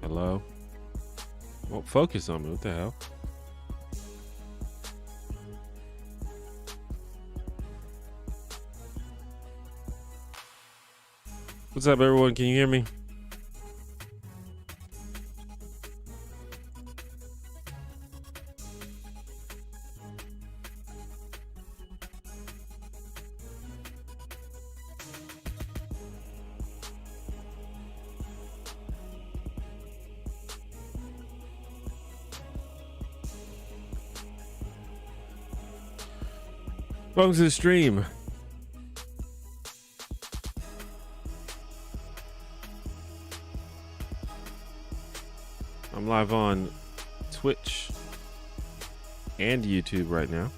Hello? Won't focus on me. What the hell? What's up, everyone? Can you hear me? Welcome to the stream. I'm live on Twitch and YouTube right now.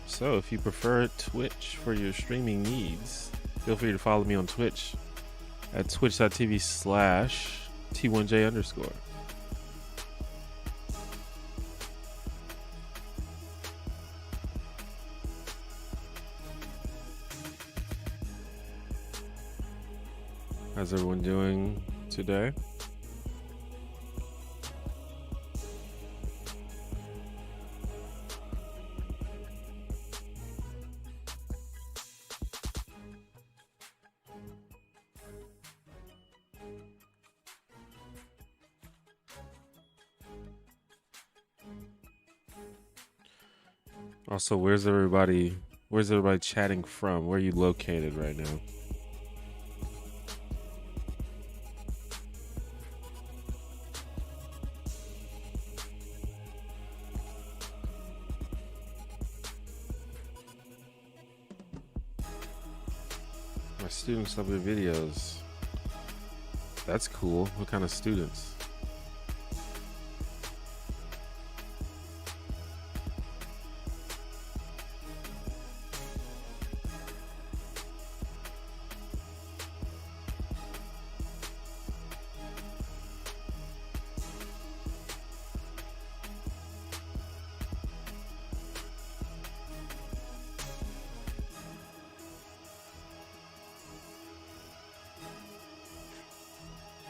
So if you prefer Twitch for your streaming needs, feel free to follow me on Twitch at twitch.tv/T1J_. How's everyone doing today? Also, where's everybody chatting from? Where are you located right now? My students love your videos. That's cool. What kind of students?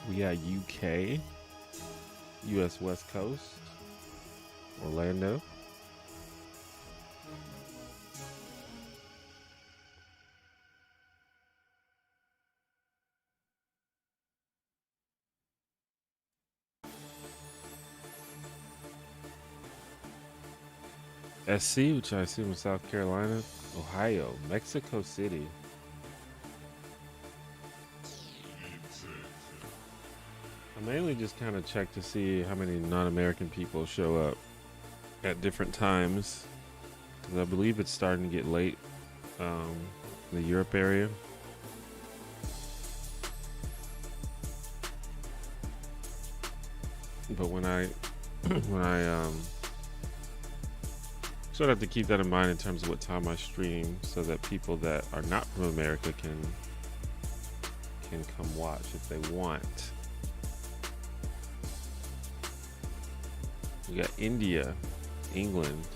We got UK, US West Coast, Orlando. SC, which I assume is South Carolina, Ohio, Mexico City. I mainly just kind of check to see how many non-American people show up at different times, because I believe it's starting to get late in the Europe area. But when I sort of have to keep that in mind in terms of what time I stream, so that people that are not from America can come watch if they want. We got India, England,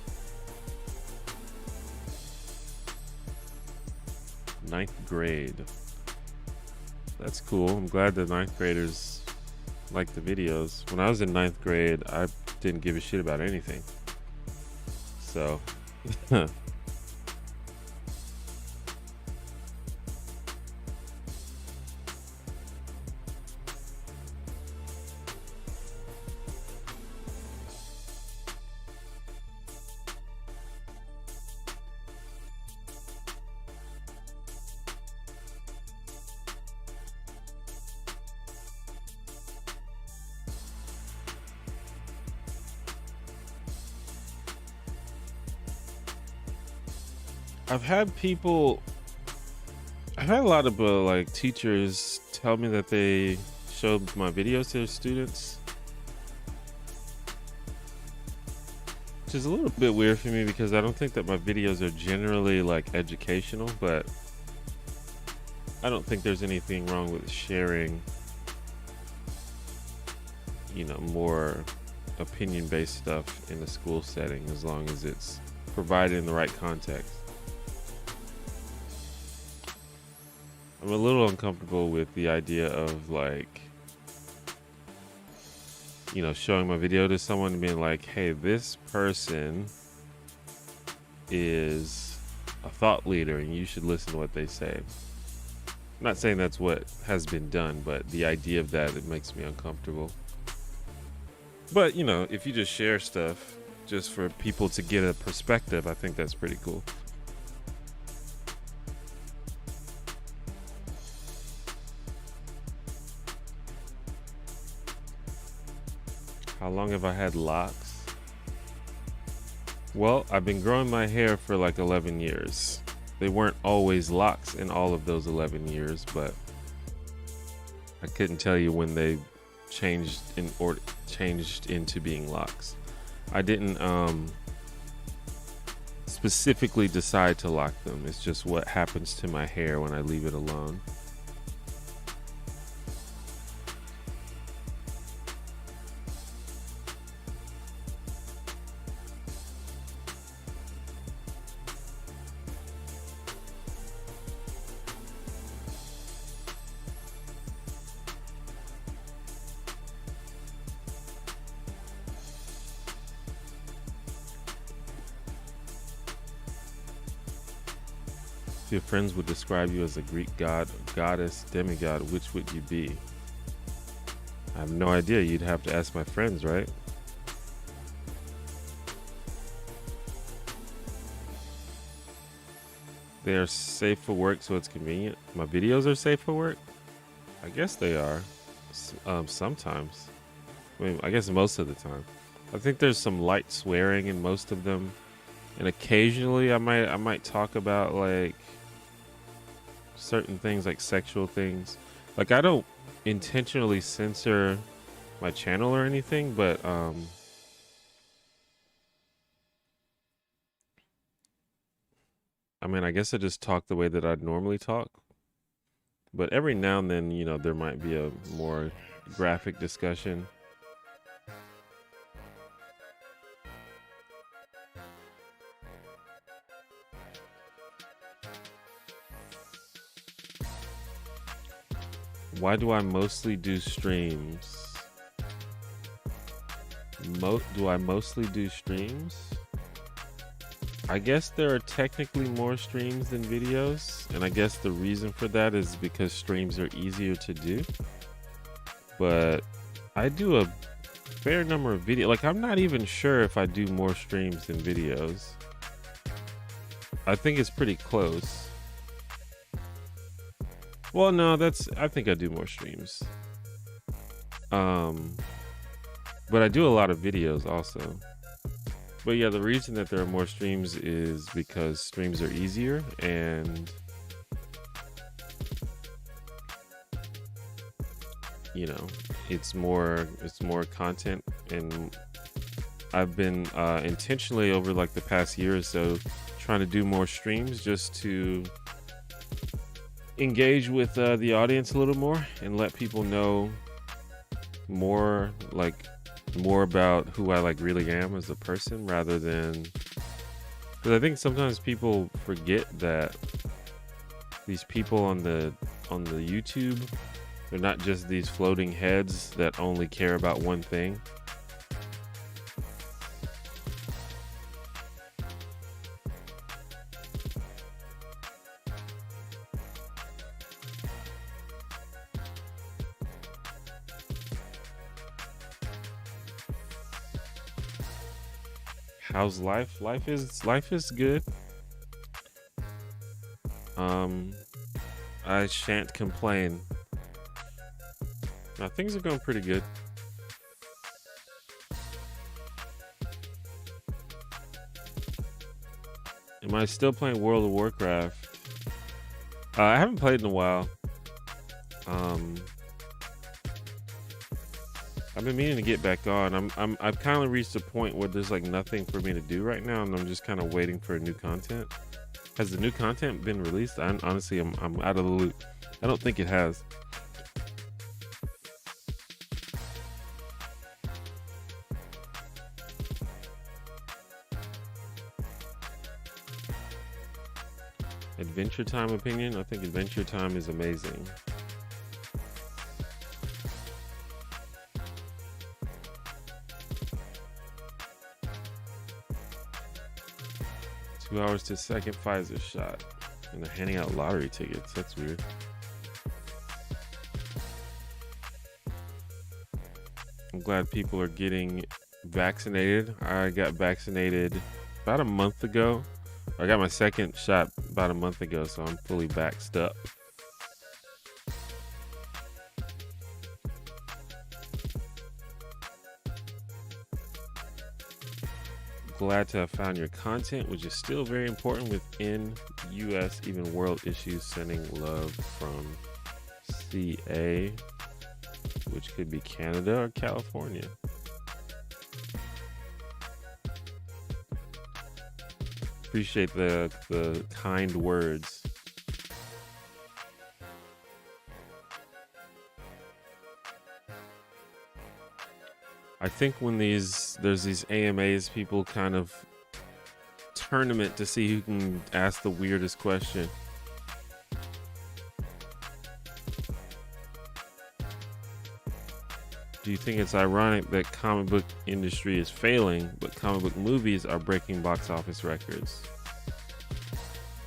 9th grade. That's cool. I'm glad the 9th graders like the videos. When I was in 9th grade, I didn't give a shit about anything. So, I've had a lot of like teachers tell me that they showed my videos to their students, which is a little bit weird for me because I don't think that my videos are generally like educational, but I don't think there's anything wrong with sharing, you know, more opinion-based stuff in a school setting as long as it's provided in the right context. I'm a little uncomfortable with the idea of like, you know, showing my video to someone and being like, hey, this person is a thought leader and you should listen to what they say. I'm not saying that's what has been done, but the idea of that, it makes me uncomfortable. But, you know, if you just share stuff just for people to get a perspective, I think that's pretty cool. How long have I had locks? Well, I've been growing my hair for like 11 years. They weren't always locks in all of those 11 years, but I couldn't tell you when they changed into being locks. I didn't specifically decide to lock them. It's just what happens to my hair when I leave it alone. If your friends would describe you as a Greek god, goddess, demigod, which would you be? I have no idea. You'd have to ask my friends, right? They are safe for work, so it's convenient. My videos are safe for work? I guess they are. Sometimes. I mean, I guess most of the time. I think there's some light swearing in most of them. And occasionally I might talk about like certain things, like sexual things. Like I don't intentionally censor my channel or anything, but I mean, I guess I just talk the way that I'd normally talk. But every now and then, you know, there might be a more graphic discussion. Why do I mostly do streams? Do I mostly do streams? I guess there are technically more streams than videos, and I guess the reason for that is because streams are easier to do. But I do a fair number of videos. Like, I'm not even sure if I do more streams than videos. I think it's pretty close. Well, no, I think I do more streams. But I do a lot of videos also. But yeah, the reason that there are more streams is because streams are easier and, you know, it's more content. And I've been intentionally over like the past year or so trying to do more streams just to engage with the audience a little more and let people know more about who I like really am as a person, rather than, because I think sometimes people forget that these people on the YouTube, they're not just these floating heads that only care about one thing. How's life? Life is good. I shan't complain. Now things are going pretty good. Am I still playing World of Warcraft? I haven't played in a while. I've been meaning to get back on. I've kind of reached a point where there's like nothing for me to do right now, and I'm just kind of waiting for new content. Has the new content been released? Honestly, I'm out of the loop. I don't think it has. Adventure Time opinion? I think Adventure Time is amazing. $2 to second Pfizer shot. And they're handing out lottery tickets. That's weird. I'm glad people are getting vaccinated. I got vaccinated about a month ago. I got my second shot about a month ago, so I'm fully vaxxed up. Glad to have found your content, which is still very important within US, even world issues. Sending love from CA, which could be Canada or California. Appreciate the kind words. I think when there's these AMAs, people kind of tournament to see who can ask the weirdest question. Do you think it's ironic that comic book industry is failing, but comic book movies are breaking box office records?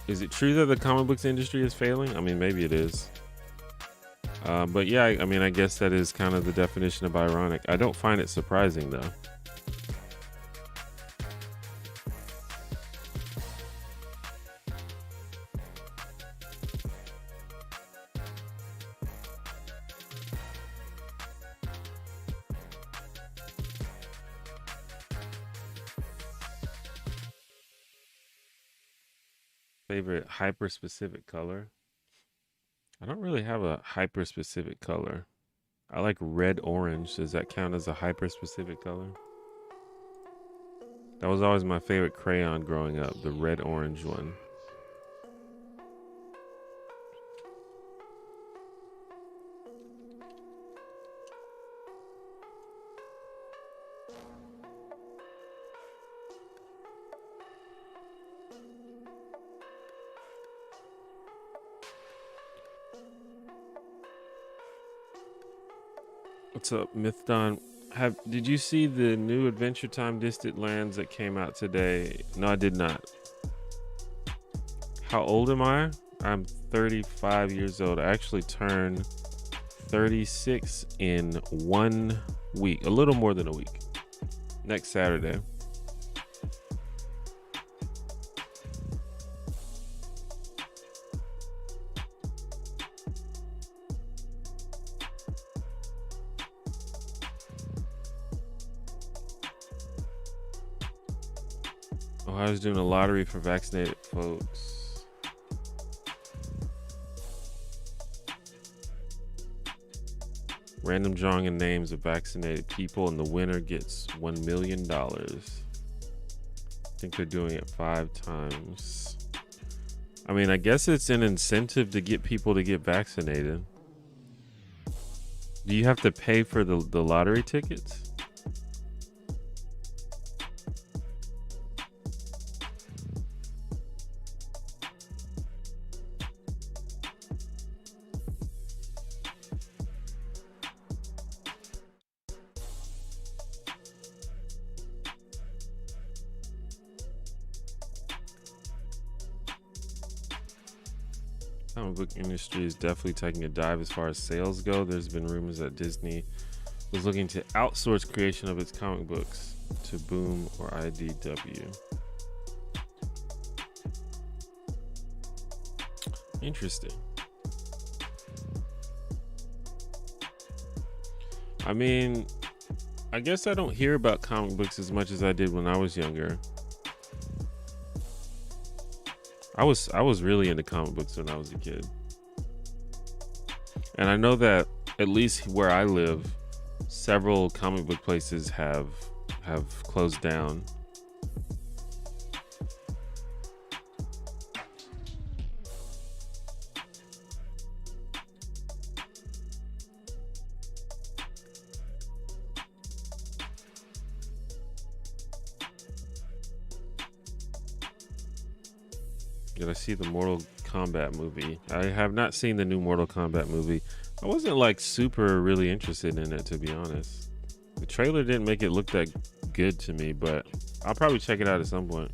Is it true that the comic books industry is failing? I mean, maybe it is. But yeah, I mean, I guess that is kind of the definition of ironic. I don't find it surprising, though. Favorite hyper-specific color? I don't really have a hyper-specific color. I like red-orange. Does that count as a hyper-specific color? That was always my favorite crayon growing up, the red-orange one. What's up, Mythdon? Did you see the new Adventure Time Distant Lands that came out today? No, I did not. How old am I? I'm 35 years old. I actually turned 36 in 1 week, a little more than a week. Next Saturday. I was doing a lottery for vaccinated folks. Random drawing in names of vaccinated people, and the winner gets $1 million. I think they're doing it 5 times. I mean, I guess it's an incentive to get people to get vaccinated. Do you have to pay for the lottery tickets? Comic book industry is definitely taking a dive as far as sales go. There's been rumors that Disney was looking to outsource creation of its comic books to Boom or IDW. Interesting. I mean, I guess I don't hear about comic books as much as I did when I was younger. I was really into comic books when I was a kid. And I know that at least where I live, several comic book places have closed down. Did I see the Mortal Kombat movie? I have not seen the new Mortal Kombat movie. I wasn't like super really interested in it, to be honest. The trailer didn't make it look that good to me, but I'll probably check it out at some point.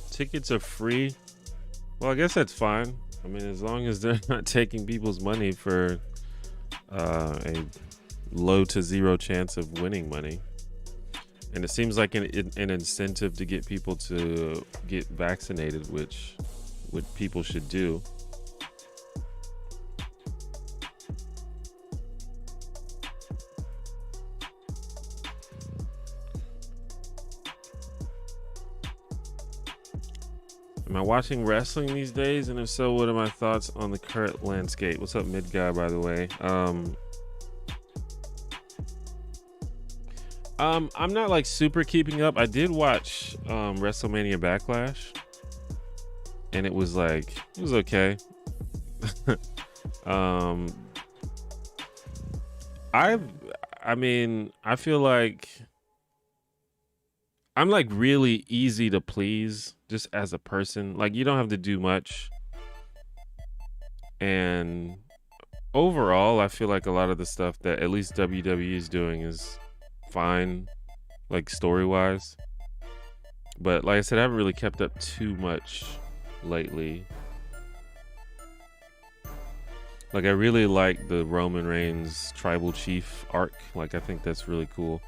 Tickets are free. Well, I guess that's fine. I mean, as long as they're not taking people's money for a low to zero chance of winning money. And it seems like an incentive to get people to get vaccinated, which people should do. Am I watching wrestling these days? And if so, what are my thoughts on the current landscape? What's up, mid guy, by the way? I'm not like super keeping up. I did watch WrestleMania Backlash, and it was okay. I feel like I'm like really easy to please just as a person. Like, you don't have to do much. And overall, I feel like a lot of the stuff that at least WWE is doing is fine, like story-wise. But like I said, I haven't really kept up too much lately. Like, I really like the Roman Reigns tribal chief arc. Like, I think that's really cool.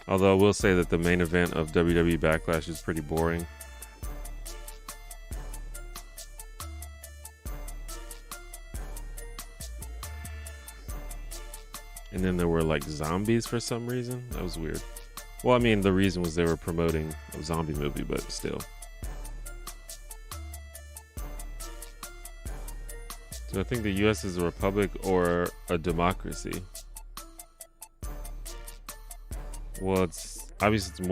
Although I will say that the main event of WWE Backlash is pretty boring. And then there were like zombies for some reason. That was weird. Well, I mean, the reason was they were promoting a zombie movie, but still. Do I think the US is a republic or a democracy? Well, it's obviously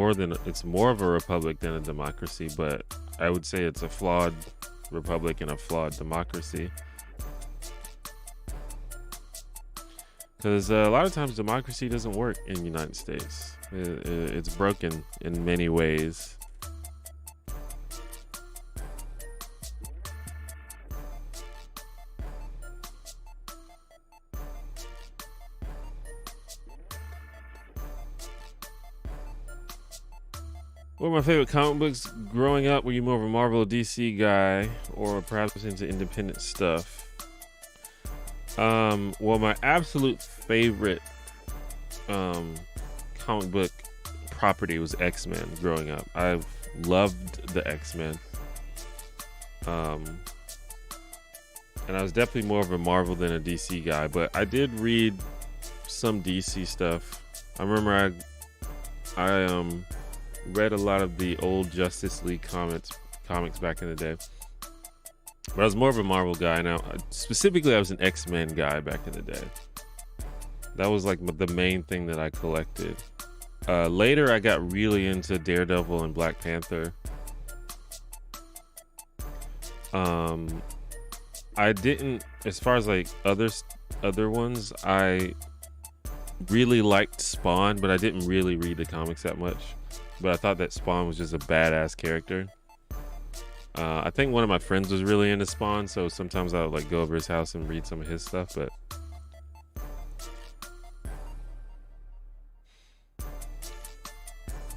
it's more of a republic than a democracy, but I would say it's a flawed republic and a flawed democracy. Because a lot of times democracy doesn't work in the United States. It's broken in many ways. What are my favorite comic books growing up? Were you more of a Marvel or DC guy, or perhaps into independent stuff? Well, my absolute favorite comic book property was X-Men growing up. I've loved the X-Men. And I was definitely more of a Marvel than a DC guy, but I did read some DC stuff. I remember I read a lot of the old Justice League comics back in the day. But I was more of a Marvel guy. Now, specifically, I was an X-Men guy back in the day. That was like the main thing that I collected. Later, I got really into Daredevil and Black Panther. I didn't, as far as like other ones, I really liked Spawn, but I didn't really read the comics that much. But I thought that Spawn was just a badass character. I think one of my friends was really into Spawn, so sometimes I would like go over his house and read some of his stuff. But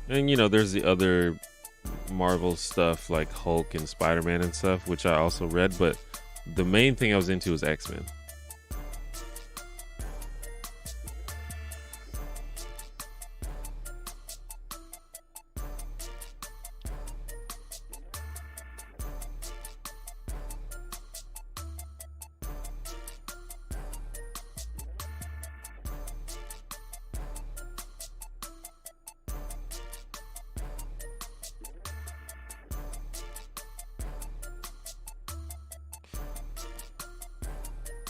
and you know, there's the other Marvel stuff like Hulk and Spider-Man and stuff, which I also read. But the main thing I was into was X-Men.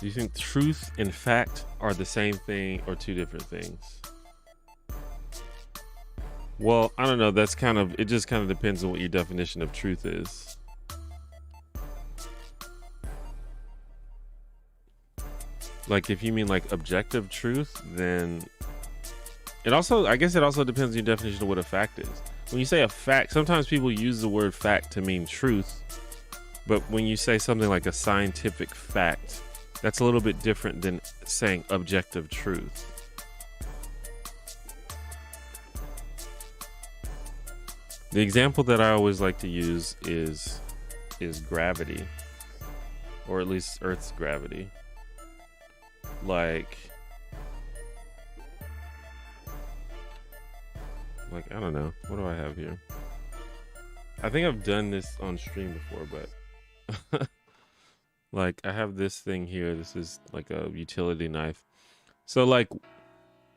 Do you think truth and fact are the same thing or two different things? Well, I don't know. That's kind of, it just kind of depends on what your definition of truth is. Like if you mean like objective truth, then it also, I guess it also depends on your definition of what a fact is. When you say a fact, sometimes people use the word fact to mean truth. But when you say something like a scientific fact, that's a little bit different than saying objective truth. The example that I always like to use is gravity, or at least Earth's gravity. Like I don't know. What do I have here? I think I've done this on stream before, but like I have this thing here. This is like a utility knife. So like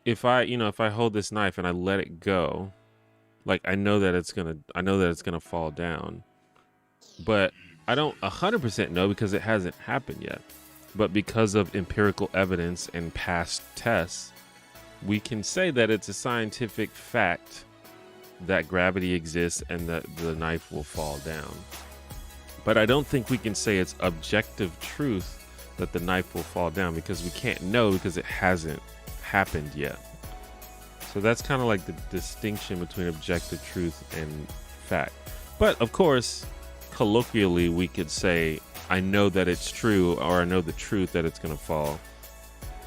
if I hold this knife and I let it go, like I know that it's gonna fall down. But I don't 100% know because it hasn't happened yet. But because of empirical evidence and past tests, we can say that it's a scientific fact that gravity exists and that the knife will fall down. But I don't think we can say it's objective truth that the knife will fall down because we can't know because it hasn't happened yet. So that's kind of like the distinction between objective truth and fact. But of course, colloquially, we could say, I know that it's true, or I know the truth that it's going to fall,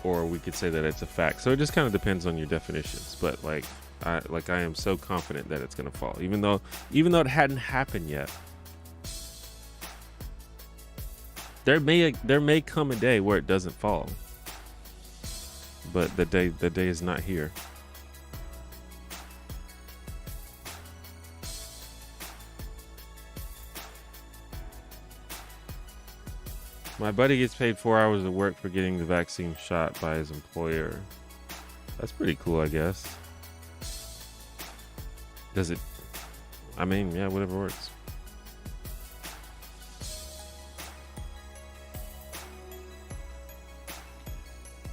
or we could say that it's a fact. So it just kind of depends on your definitions. But like I am so confident that it's going to fall, even though it hadn't happened yet. There may come a day where it doesn't fall, but the day is not here. My buddy gets paid 4 hours of work for getting the vaccine shot by his employer. That's pretty cool, I guess. Does it? I mean, yeah, whatever works.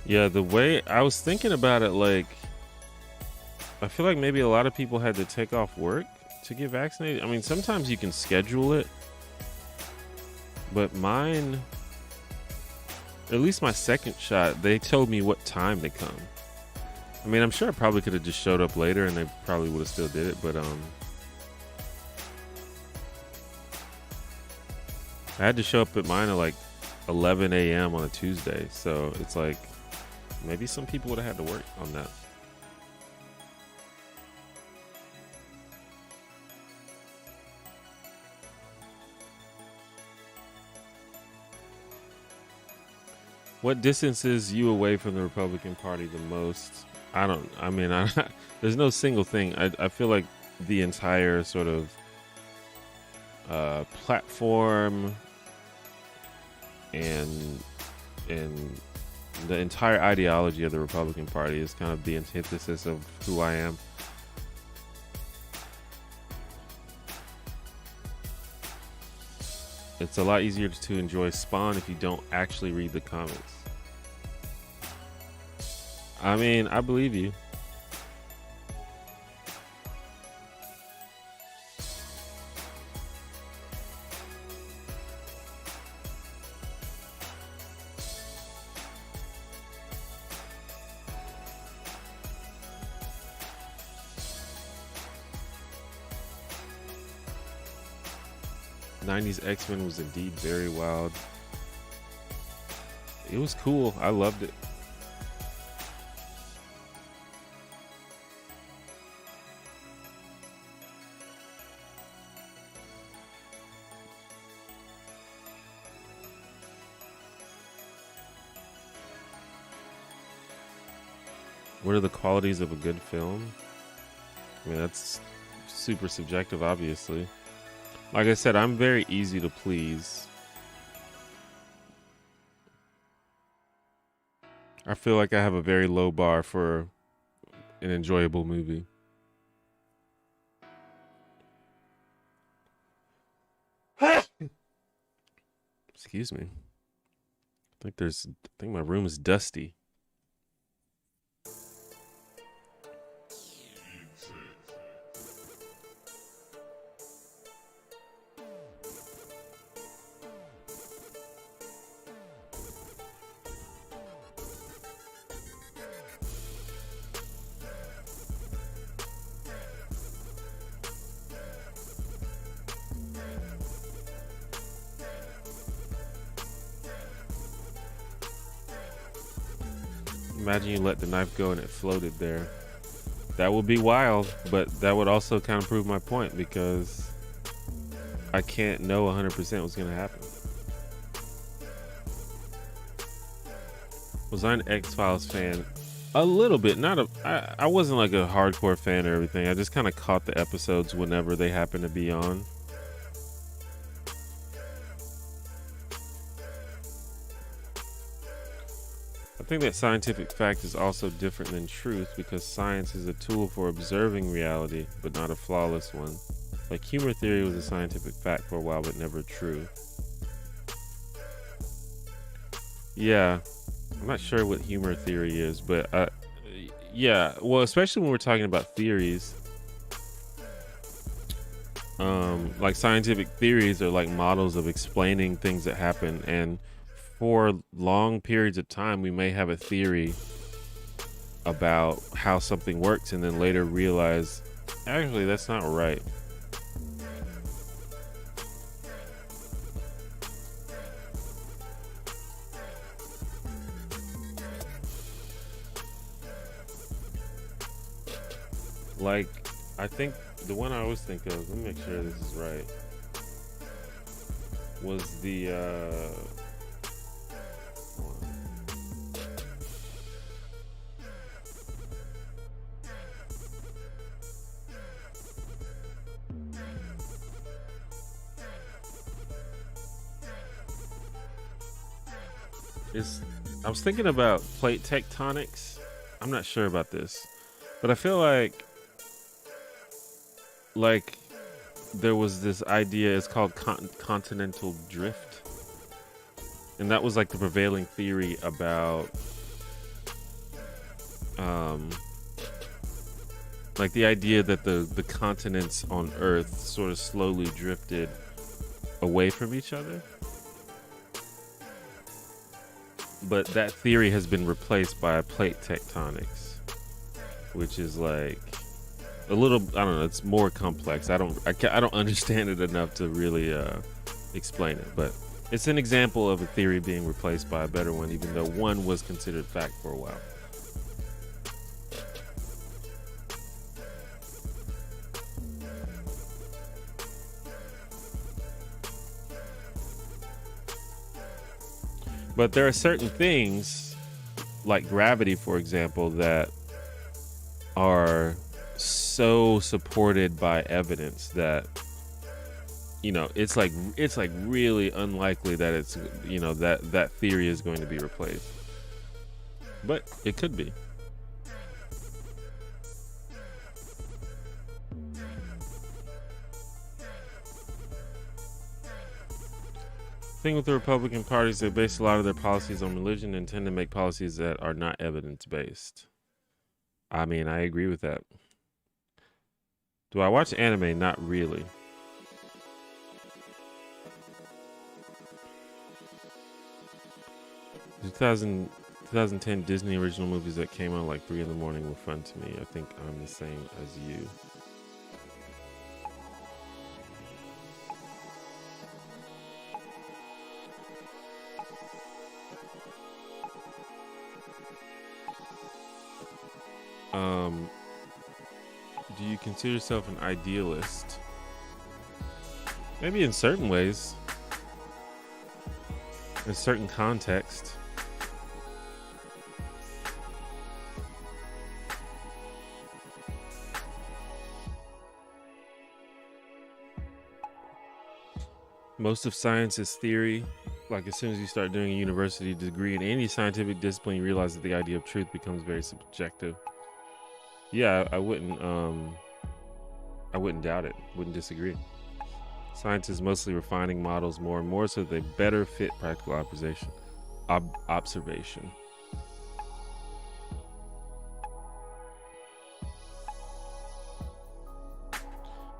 Yeah, the way I was thinking about it, like, I feel like maybe a lot of people had to take off work to get vaccinated. I mean, sometimes you can schedule it, but mine, at least my second shot, they told me what time they come. I mean, I'm sure I probably could have just showed up later and they probably would have still did it, but I had to show up at mine at like 11 a.m. on a Tuesday, so it's like maybe some people would have had to work on that. What distances you away from the Republican Party the most? There's no single thing. I feel like the entire sort of platform and the entire ideology of the Republican Party is kind of the antithesis of who I am. It's a lot easier to enjoy Spawn if you don't actually read the comics. I mean, I believe you. '90s X-Men was indeed very wild. It was cool. I loved it. What are the qualities of a good film? I mean, that's super subjective, obviously. Like I said, I'm very easy to please. I feel like I have a very low bar for an enjoyable movie. Excuse me. think my room is dusty. Imagine you let the knife go and it floated there. That would be wild, but that would also kind of prove my point because I can't know 100% what's going to happen. Was I an X-Files fan? A little bit. I wasn't like a hardcore fan or everything. I just kind of caught the episodes whenever they happened to be on. I think that scientific fact is also different than truth because science is a tool for observing reality, but not a flawless one. Like humor theory was a scientific fact for a while, but never true. Yeah, I'm not sure what humor theory is, but yeah, well, especially when we're talking about theories. Like scientific theories are like models of explaining things that happen, and for long periods of time we may have a theory about how something works and then later realize actually that's not right. Like, I think the one I always think of, let me make sure this is right, was the I was thinking about plate tectonics. I'm not sure about this, but I feel like there was this idea, it's called continental drift, and that was like the prevailing theory about like the idea that the continents on Earth sort of slowly drifted away from each other. But that theory has been replaced by plate tectonics, which is like a little, I don't know, it's more complex. I don't understand it enough to really explain it, but it's an example of a theory being replaced by a better one, even though one was considered fact for a while. But there are certain things, like gravity, for example, that are so supported by evidence that, you know, it's like really unlikely that it's, you know, that theory is going to be replaced. But it could be. Thing with the Republican Party is they base a lot of their policies on religion and tend to make policies that are not evidence-based. I mean, I agree with that. Do I watch anime? Not really. The 2010 Disney original movies that came out like 3 in the morning were fun to me. I think I'm the same as you. Do you consider yourself an idealist? Maybe in certain ways. In certain context. Most of science is theory. Like as soon as you start doing a university degree in any scientific discipline, you realize that the idea of truth becomes very subjective. Yeah, I wouldn't doubt it. Wouldn't disagree. Science is mostly refining models more and more so they better fit practical application. observation.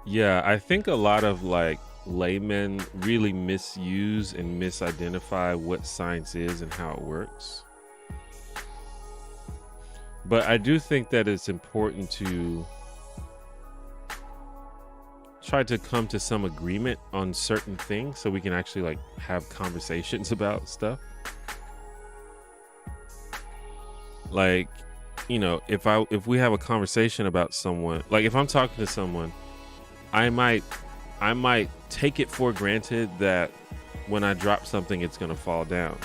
Yeah, I think a lot of like laymen really misuse and misidentify what science is and how it works. But I do think that it's important to try to come to some agreement on certain things so we can actually like have conversations about stuff. Like, you know, if we have a conversation about someone, like if I'm talking to someone, I might take it for granted that when I drop something it's going to fall down.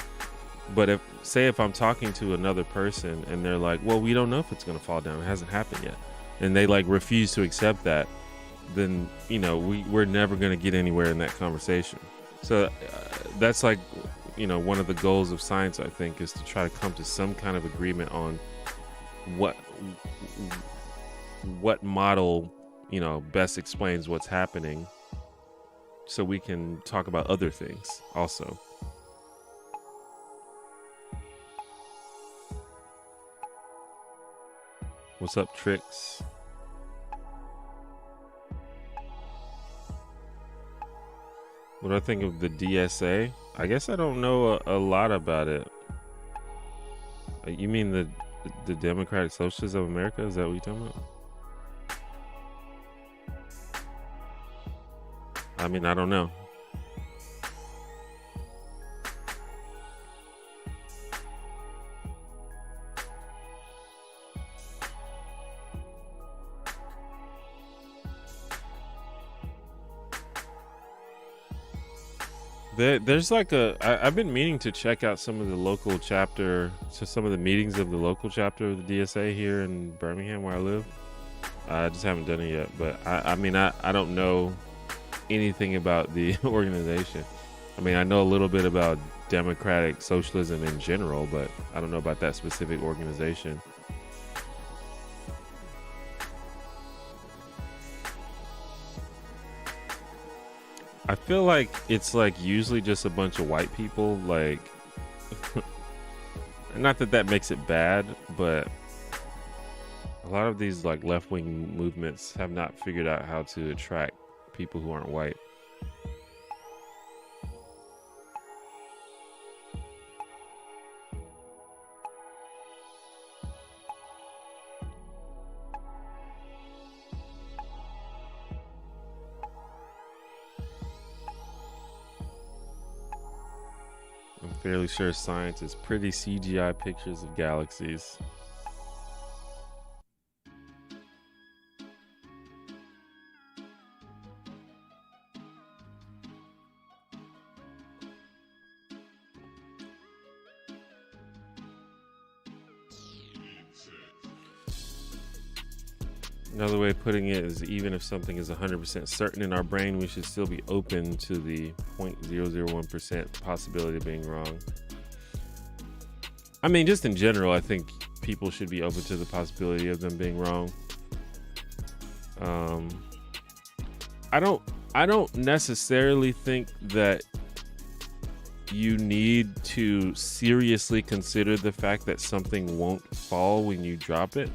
But if I'm talking to another person and they're like, well, we don't know if it's going to fall down, it hasn't happened yet, and they like refuse to accept that, then, you know, we're never going to get anywhere in that conversation. So that's like, you know, one of the goals of science, I think, is to try to come to some kind of agreement on what model, you know, best explains what's happening, so we can talk about other things also. What's up, Tricks? What do I think of the DSA? I guess I don't know a lot about it. You mean the Democratic Socialists of America? Is that what you're talking about? I mean, I don't know. There's like I've been meaning to check out some of the local chapter, so some of the meetings of the local chapter of the DSA here in Birmingham where I live. I just haven't done it yet, but I mean, I don't know anything about the organization. I mean, I know a little bit about democratic socialism in general, but I don't know about that specific organization. I feel like it's like usually just a bunch of white people, like not that makes it bad, but a lot of these like left-wing movements have not figured out how to attract people who aren't white. I'm fairly sure science is pretty CGI pictures of galaxies. Another way of putting it is, even if something is 100% certain in our brain, we should still be open to the 0.001% possibility of being wrong. I mean, just in general, I think people should be open to the possibility of them being wrong. I don't necessarily think that you need to seriously consider the fact that something won't fall when you drop it.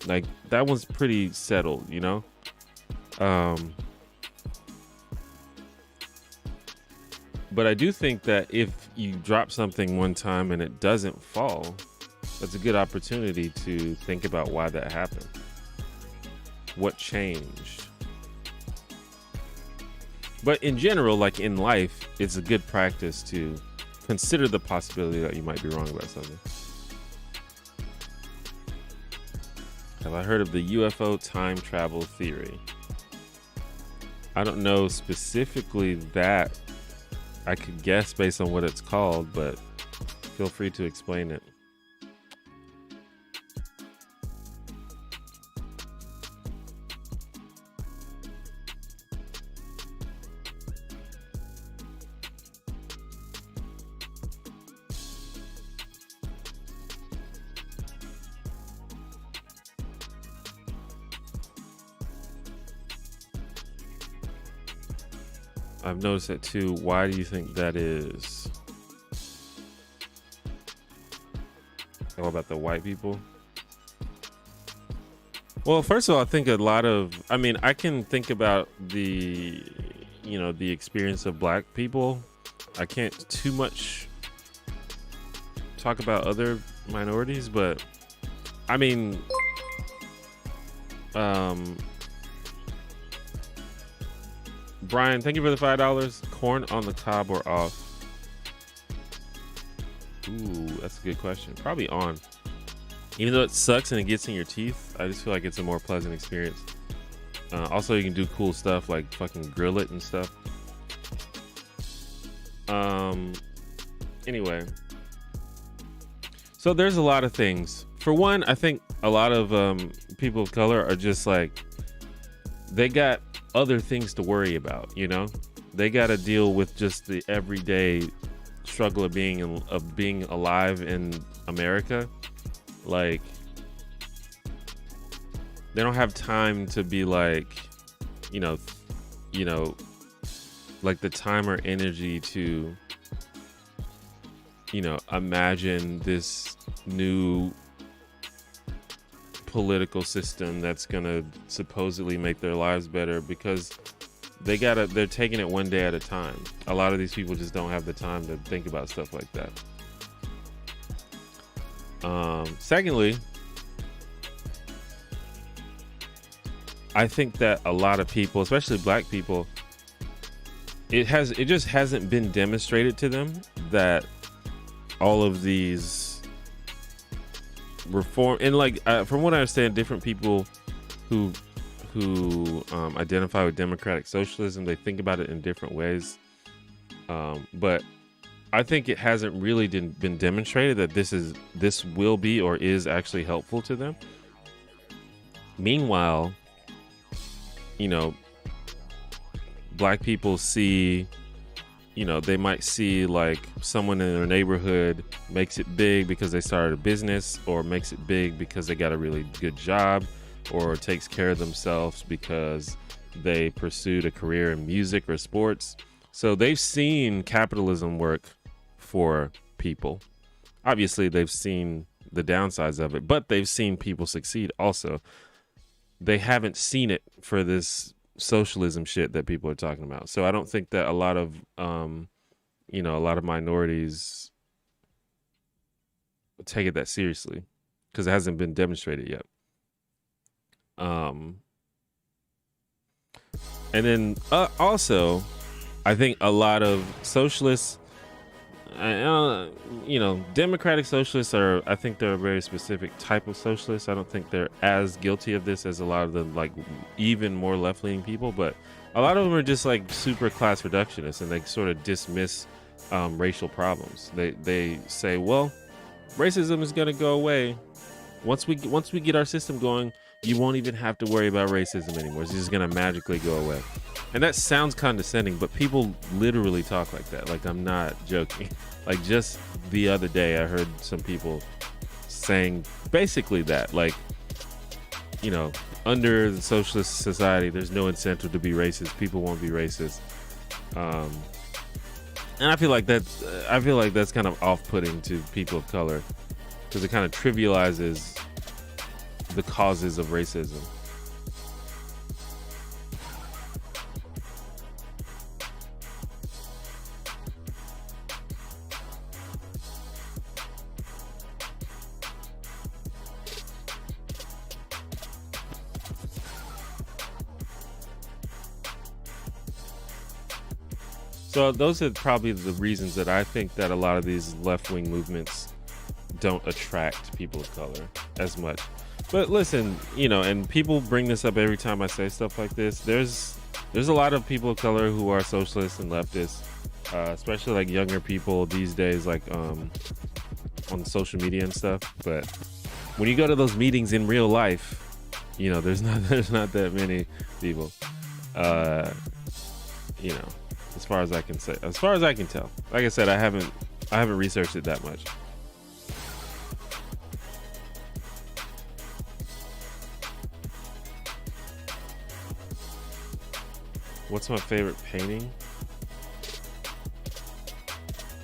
Like, that one's pretty settled, you know? But I do think that if you drop something one time and it doesn't fall, that's a good opportunity to think about why that happened. What changed? But in general, like in life, it's a good practice to consider the possibility that you might be wrong about something. Have I heard of the UFO time travel theory? I don't know specifically that. I could guess based on what it's called, but feel free to explain it. I've noticed that too. Why do you think that is? All about the white people. Well, first of all, I think a lot of, I mean, I can think about the, you know, the experience of black people. I can't too much talk about other minorities, but I mean, Brian, thank you for the $5. Corn on the cob or off? Ooh, that's a good question. Probably on. Even though it sucks and it gets in your teeth, I just feel like it's a more pleasant experience. Also, you can do cool stuff like fucking grill it and stuff. Anyway, so there's a lot of things. For one, I think a lot of people of color are just like, they got other things to worry about, you know? They got to deal with just the everyday struggle of being alive in America. Like, they don't have time to be like, you know, like the time or energy to, you know, imagine this new political system that's gonna supposedly make their lives better, because they're taking it one day at a time. A lot of these people just don't have the time to think about stuff like that. Secondly, I think that a lot of people, especially black people, it just hasn't been demonstrated to them that all of these reform, and like from what I understand, different people who identify with democratic socialism, they think about it in different ways. But I think it hasn't really been demonstrated that this will be or is actually helpful to them. Meanwhile, you know, black people see, you know, they might see like someone in their neighborhood makes it big because they started a business, or makes it big because they got a really good job, or takes care of themselves because they pursued a career in music or sports. So they've seen capitalism work for people. Obviously, they've seen the downsides of it, but they've seen people succeed also. They haven't seen it for this socialism shit that people are talking about. So I don't think that a lot of minorities take it that seriously, because it hasn't been demonstrated yet. And then also, I think a lot of socialists, democratic socialists I think they're a very specific type of socialist. I don't think they're as guilty of this as a lot of the like even more left-leaning people, but a lot of them are just like super class reductionists, and they sort of dismiss racial problems. They say, well, racism is going to go away once we get our system going. You won't even have to worry about racism anymore. It's just going to magically go away. And that sounds condescending, but people literally talk like that. Like, I'm not joking. Like, just the other day, I heard some people saying basically that, like, you know, under the socialist society, there's no incentive to be racist. People won't be racist. And I feel like that's kind of off-putting to people of color, because it kind of trivializes the causes of racism. So those are probably the reasons that I think that a lot of these left-wing movements don't attract people of color as much. But listen, you know, and people bring this up every time I say stuff like this. There's a lot of people of color who are socialists and leftists, especially like younger people these days, like on social media and stuff. But when you go to those meetings in real life, you know, there's not that many people. You know, as far as I can say, as far as I can tell. Like I said, I haven't researched it that much. What's my favorite painting?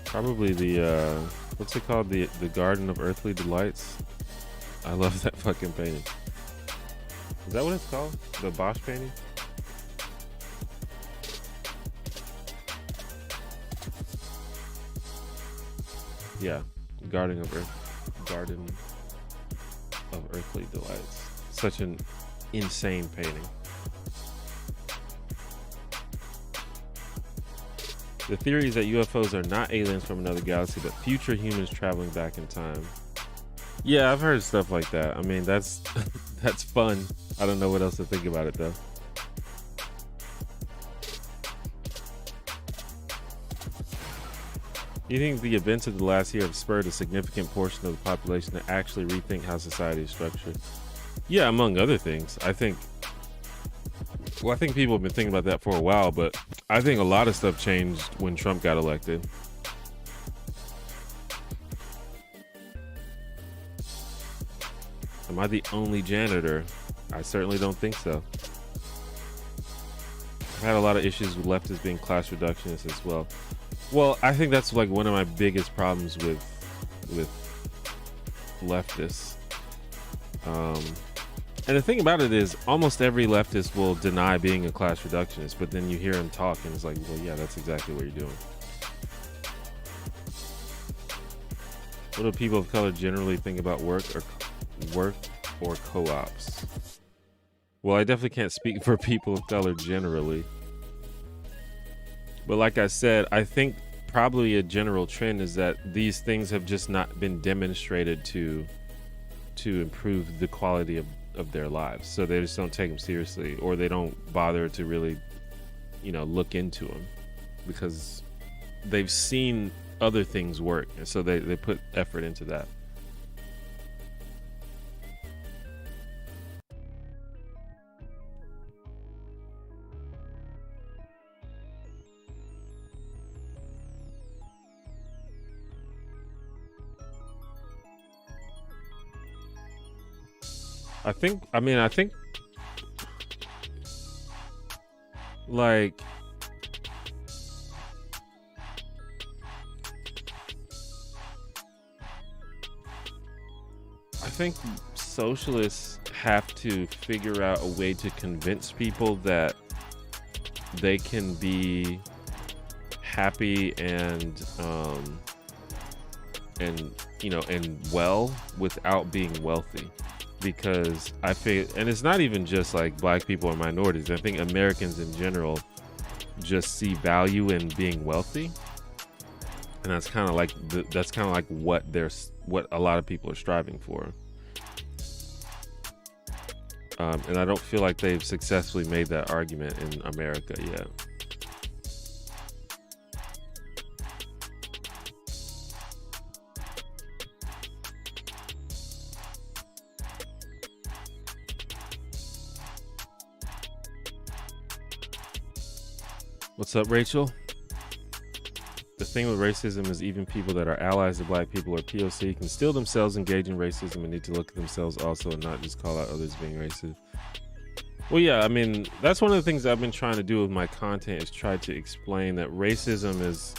Probably the What's it called? The Garden of Earthly Delights. I love that fucking painting. Is that what it's called? The Bosch painting? Yeah, Garden of Earthly Delights. Such an insane painting. The theory is that UFOs are not aliens from another galaxy, but future humans traveling back in time. Yeah, I've heard stuff like that. I mean, that's that's fun. I don't know what else to think about it though. You think the events of the last year have spurred a significant portion of the population to actually rethink how society is structured? Yeah, among other things. I think people have been thinking about that for a while, but I think a lot of stuff changed when Trump got elected. Am I the only janitor? I certainly don't think so. I've had a lot of issues with leftists being class reductionists as well. Well, I think that's like one of my biggest problems with leftists. And the thing about it is almost every leftist will deny being a class reductionist, but then you hear him talk and it's like, well, yeah, that's exactly what you're doing. What do people of color generally think about work or co-ops? Well, I definitely can't speak for people of color generally. But like I said, I think probably a general trend is that these things have just not been demonstrated to improve the quality of their lives. So they just don't take them seriously, or they don't bother to really, look into them because they've seen other things work. And so they put effort into that. I think like socialists have to figure out a way to convince people that they can be happy and well without being wealthy. Because I feel, and it's not even just like black people or minorities. I think Americans in general just see value in being wealthy, and that's kind of like what a lot of people are striving for. And I don't feel like they've successfully made that argument in America yet. What's up, Rachel? The thing with racism is even people that are allies to black people or POC can still themselves engage in racism and need to look at themselves also and not just call out others being racist. Well, yeah, I mean, that's one of the things I've been trying to do with my content is try to explain that racism is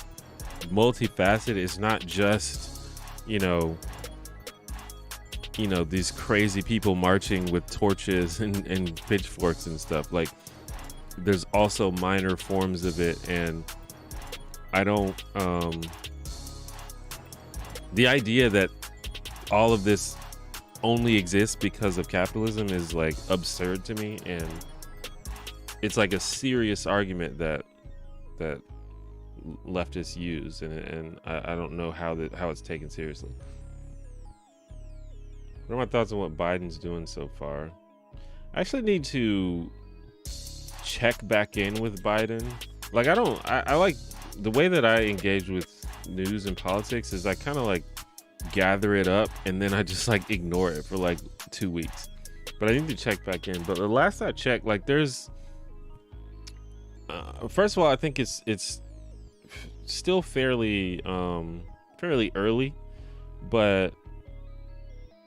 multifaceted. It's not just, these crazy people marching with torches and pitchforks and stuff. Like, there's also minor forms of it, and I don't the idea that all of this only exists because of capitalism is like absurd to me, and it's like a serious argument that leftists use, and I don't know how it's taken seriously. What are my thoughts on what Biden's doing so far? I actually need to check back in with Biden. Like, I like the way that I engage with news and politics is I kind of like gather it up and then I just like ignore it for like 2 weeks. But I need to check back in. But the last I checked, like, there's first of all, I think it's still fairly early, but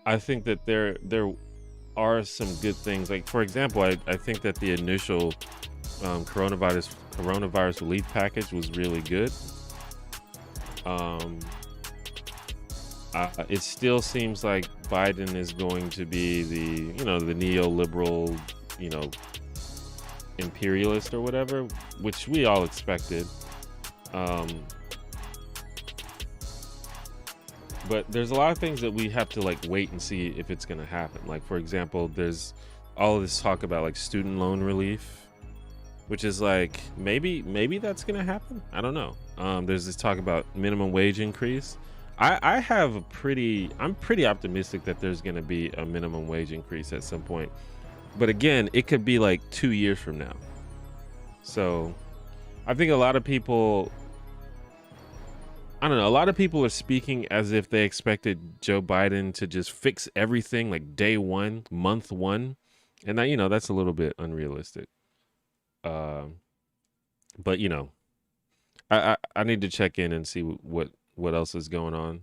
I think that there are some good things. Like, for example, I think that the initial coronavirus relief package was really good. it still seems like Biden is going to be the, the neoliberal, imperialist or whatever, which we all expected. But there's a lot of things that we have to like wait and see if it's going to happen. Like, for example, there's all of this talk about like student loan relief, which is like maybe that's going to happen. I don't know. There's this talk about minimum wage increase. I'm pretty optimistic that there's going to be a minimum wage increase at some point. But again, it could be like 2 years from now. So I think a lot of people, I don't know, a lot of people are speaking as if they expected Joe Biden to just fix everything like day one, month one. And that, that's a little bit unrealistic. But I need to check in and see what else is going on.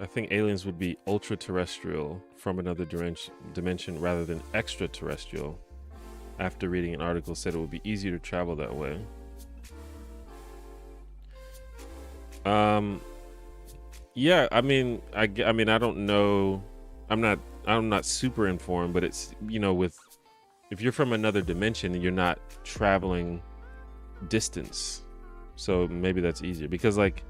I think aliens would be ultra-terrestrial from another dimension rather than extraterrestrial. After reading an article said it would be easier to travel that way. Yeah, I mean, I don't know. I'm not super informed, but it's, if you're from another dimension, you're not traveling distance. So maybe that's easier, because like,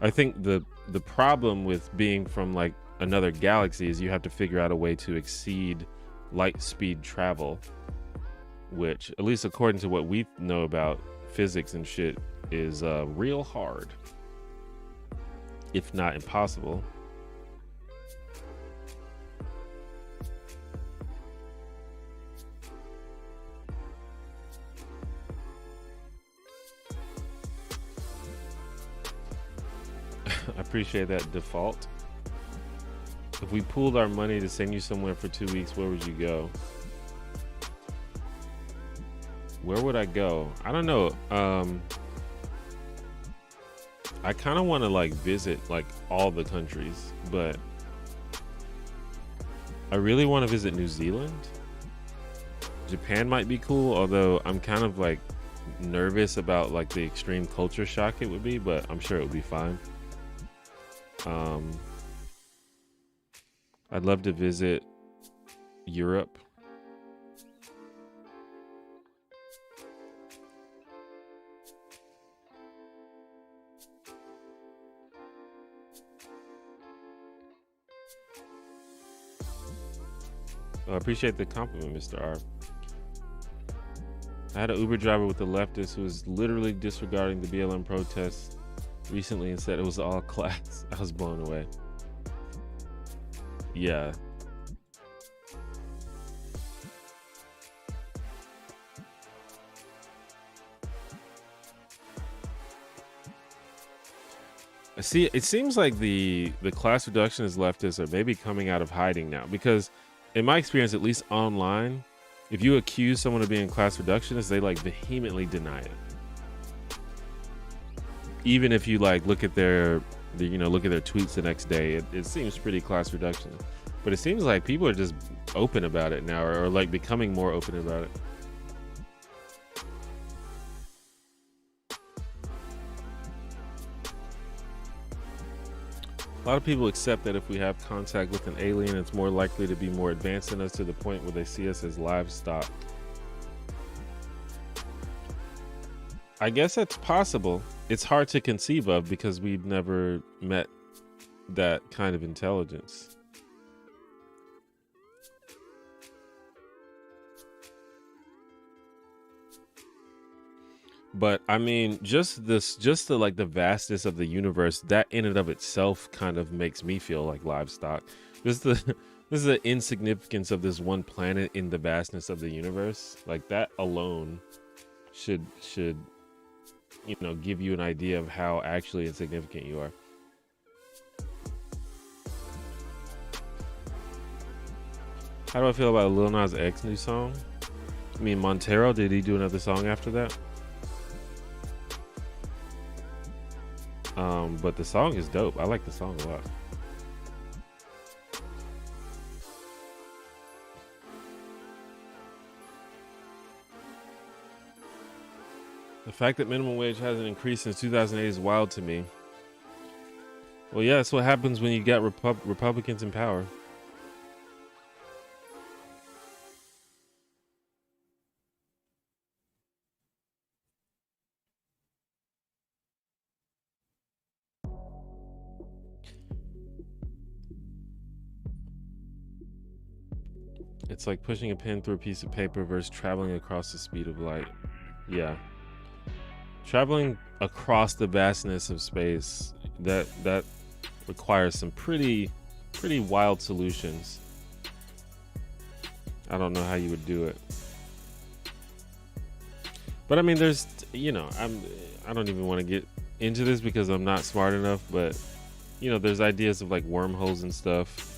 I think the problem with being from like another galaxy is you have to figure out a way to exceed light speed travel, which, at least according to what we know about physics and shit, is real hard, if not impossible. I appreciate that default. If we pooled our money to send you somewhere for 2 weeks, where would you go? Where would I go? I don't know. I kind of want to like visit like all the countries, but I really want to visit New Zealand. Japan might be cool, although I'm kind of like nervous about like the extreme culture shock it would be, but I'm sure it would be fine. I'd love to visit Europe. I appreciate the compliment, Mr. R. I had an Uber driver with a leftist who was literally disregarding the BLM protests recently and said it was all class. I was blown away. Yeah. See, it seems like the class reductionist leftists are maybe coming out of hiding now, because in my experience, at least online, if you accuse someone of being class reductionist, they like vehemently deny it. Even if you like look at their tweets the next day, it seems pretty class reductionist. But it seems like people are just open about it now, or like becoming more open about it. A lot of people accept that if we have contact with an alien, it's more likely to be more advanced than us, to the point where they see us as livestock. I guess that's possible. It's hard to conceive of because we've never met that kind of intelligence. But I mean, just the like the vastness of the universe, that in and of itself kind of makes me feel like livestock. This is the insignificance of this one planet in the vastness of the universe. Like that alone should give you an idea of how actually insignificant you are. How do I feel about Lil Nas X new song? I mean, Montero, did he do another song after that? But the song is dope. I like the song a lot. The fact that minimum wage hasn't increased since 2008 is wild to me. Well, yeah, that's what happens when you got Republicans in power. It's like pushing a pen through a piece of paper versus traveling across the speed of light. Yeah. Traveling across the vastness of space, that requires some pretty wild solutions. I don't know how you would do it. But I mean, there's, you know, I don't even want to get into this because I'm not smart enough, but you know, there's ideas of like wormholes and stuff.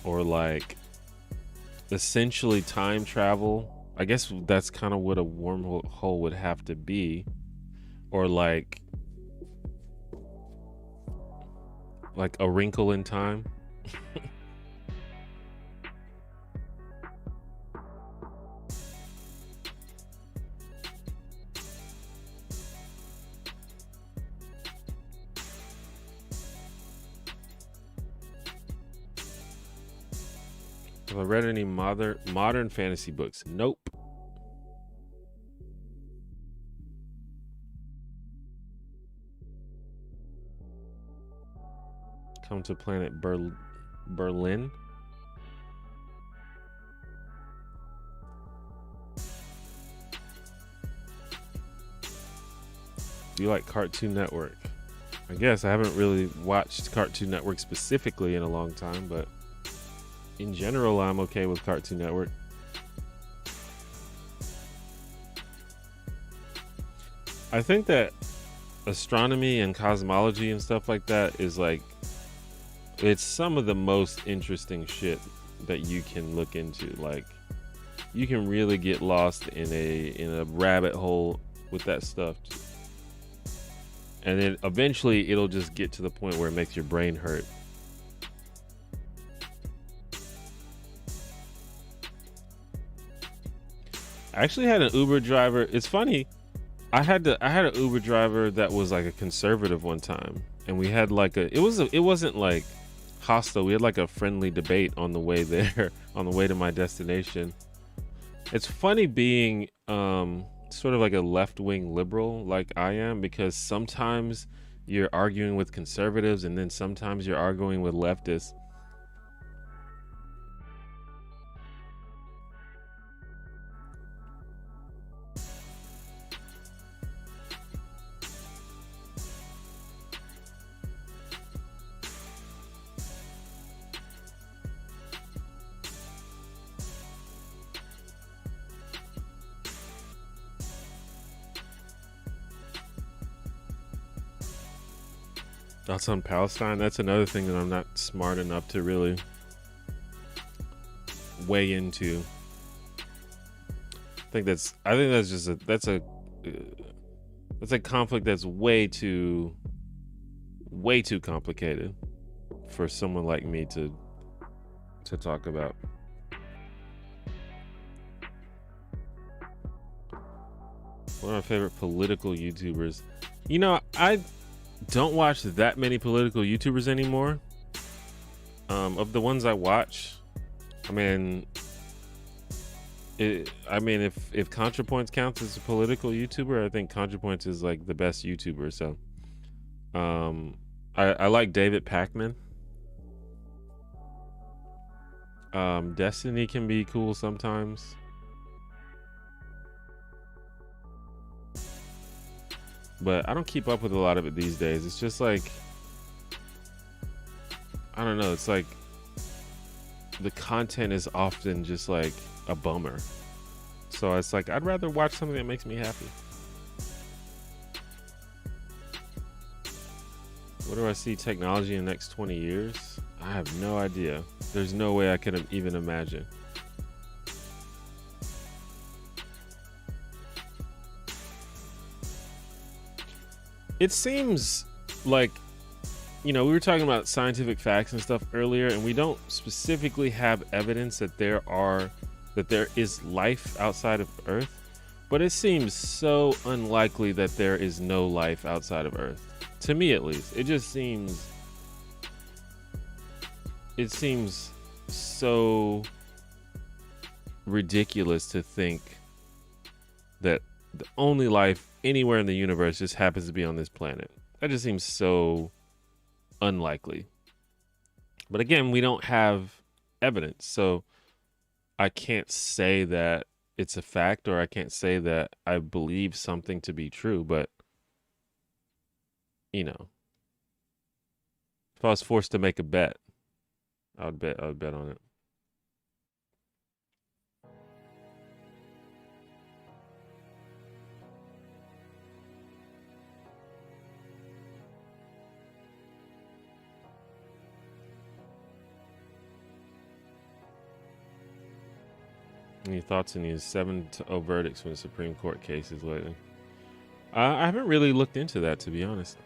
Or like essentially time travel. I guess that's kind of what a wormhole would have to be. Or like a wrinkle in time. Have I read any modern fantasy books? Nope. Come to planet Berlin. Do you like Cartoon Network? I guess I haven't really watched Cartoon Network specifically in a long time, but in general, I'm okay with Cartoon Network. I think that astronomy and cosmology and stuff like that is like, it's some of the most interesting shit that you can look into. Like, you can really get lost in a rabbit hole with that stuff. And then eventually it'll just get to the point where it makes your brain hurt. I actually had an Uber driver. It's funny. I had an Uber driver that was like a conservative one time, and we had like it wasn't like hostile. We had like a friendly debate on the way there, on the way to my destination. It's funny being sort of like a left-wing liberal like I am, because sometimes you're arguing with conservatives and then sometimes you're arguing with leftists. Thoughts on Palestine? That's another thing that I'm not smart enough to really weigh into. I think that's just that's a conflict that's way too complicated for someone like me to talk about. One of my favorite political YouTubers. You know, I don't watch that many political YouTubers anymore. Of the ones I watch, I mean, if ContraPoints counts as a political YouTuber, I think ContraPoints is like the best YouTuber. So, I like David Pakman. Destiny can be cool sometimes. But I don't keep up with a lot of it these days. It's just like, I don't know. It's like the content is often just like a bummer. So it's like, I'd rather watch something that makes me happy. What do I see technology in the next 20 years? I have no idea. There's no way I could even imagine. It seems like, you know, we were talking about scientific facts and stuff earlier, and we don't specifically have evidence that there is life outside of Earth, but it seems so unlikely that there is no life outside of Earth. To me, at least, it seems so ridiculous to think that the only life anywhere in the universe just happens to be on this planet. That just seems so unlikely. But again, we don't have evidence, so I can't say that it's a fact, or I can't say that I believe something to be true. But, you know, if I was forced to make a bet, I would bet on it. Any thoughts on these 7-0 verdicts from the Supreme Court cases lately? I haven't really looked into that, to be honest.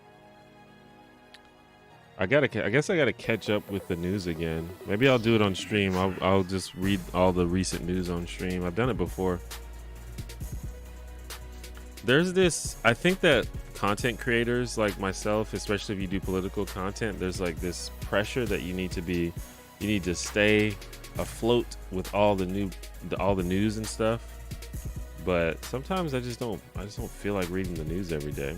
I guess I gotta catch up with the news again. Maybe I'll do it on stream. I'll just read all the recent news on stream. I've done it before. There's this, I think that content creators like myself, especially if you do political content, there's like this pressure that you need to stay afloat with all the news and stuff. But sometimes I just don't feel like reading the news every day.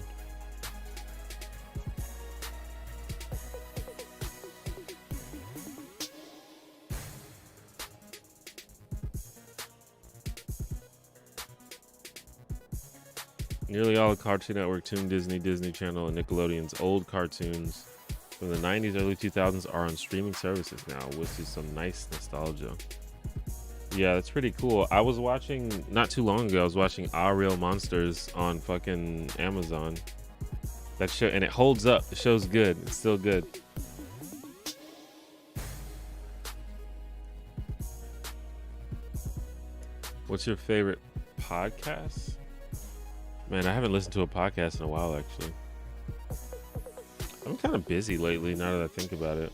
Nearly all of Cartoon Network, Toon Disney, Disney Channel, and Nickelodeon's old cartoons from the 90s, early 2000s are on streaming services now, which is some nice nostalgia. Yeah, that's pretty cool. I was watching, not too long ago, I was watching Our Real Monsters on fucking Amazon. That show, and it holds up. The show's good. It's still good. What's your favorite podcast? Man, I haven't listened to a podcast in a while, actually. I'm kind of busy lately, now that I think about it.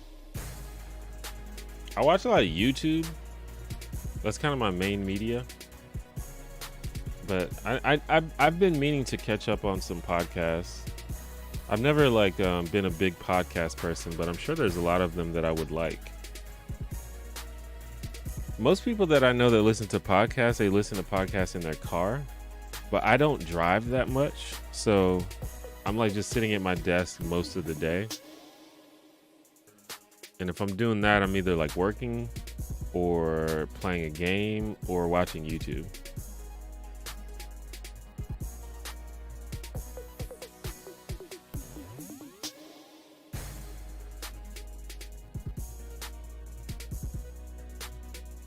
I watch a lot of YouTube. That's kind of my main media. But I've been meaning to catch up on some podcasts. I've never been a big podcast person, but I'm sure there's a lot of them that I would like. Most people that I know that listen to podcasts, they listen to podcasts in their car. But I don't drive that much, so I'm like just sitting at my desk most of the day. And if I'm doing that, I'm either like working or playing a game or watching YouTube.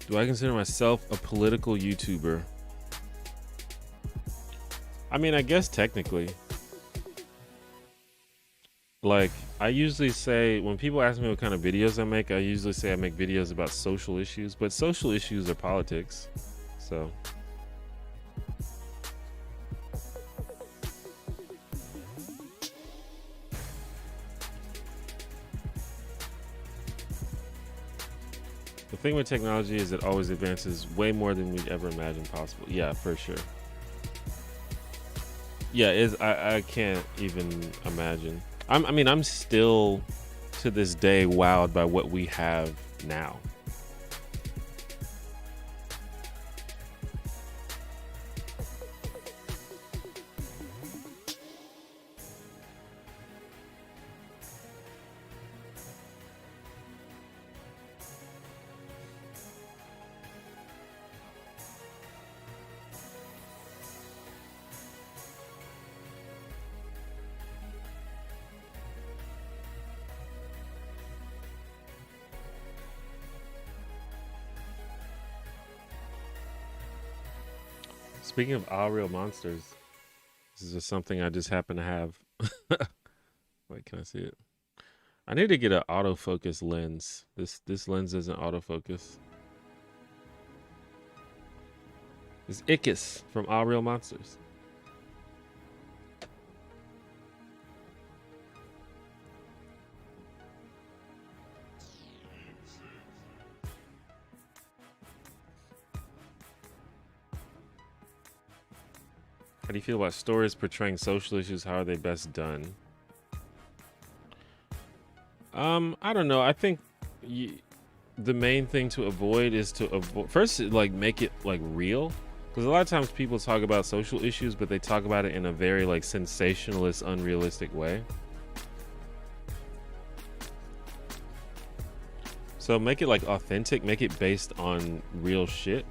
Do I consider myself a political YouTuber? I mean, I guess technically. Like, I usually say, when people ask me what kind of videos I make, I usually say I make videos about social issues, but social issues are politics, so. The thing with technology is it always advances way more than we'd ever imagine possible. Yeah, for sure. Yeah, I can't even imagine. I'm still to this day wowed by what we have now. Speaking of All Real Monsters, this is just something I just happen to have. Wait, can I see it? I need to get an autofocus lens. This lens isn't autofocus. It's Ickis from All Real Monsters. How do you feel about stories portraying social issues? How are they best done? I don't know. I think the main thing to avoid is to avoid first, like, make it like real, because a lot of times people talk about social issues, but they talk about it in a very like sensationalist, unrealistic way. So make it like authentic, make it based on real shit.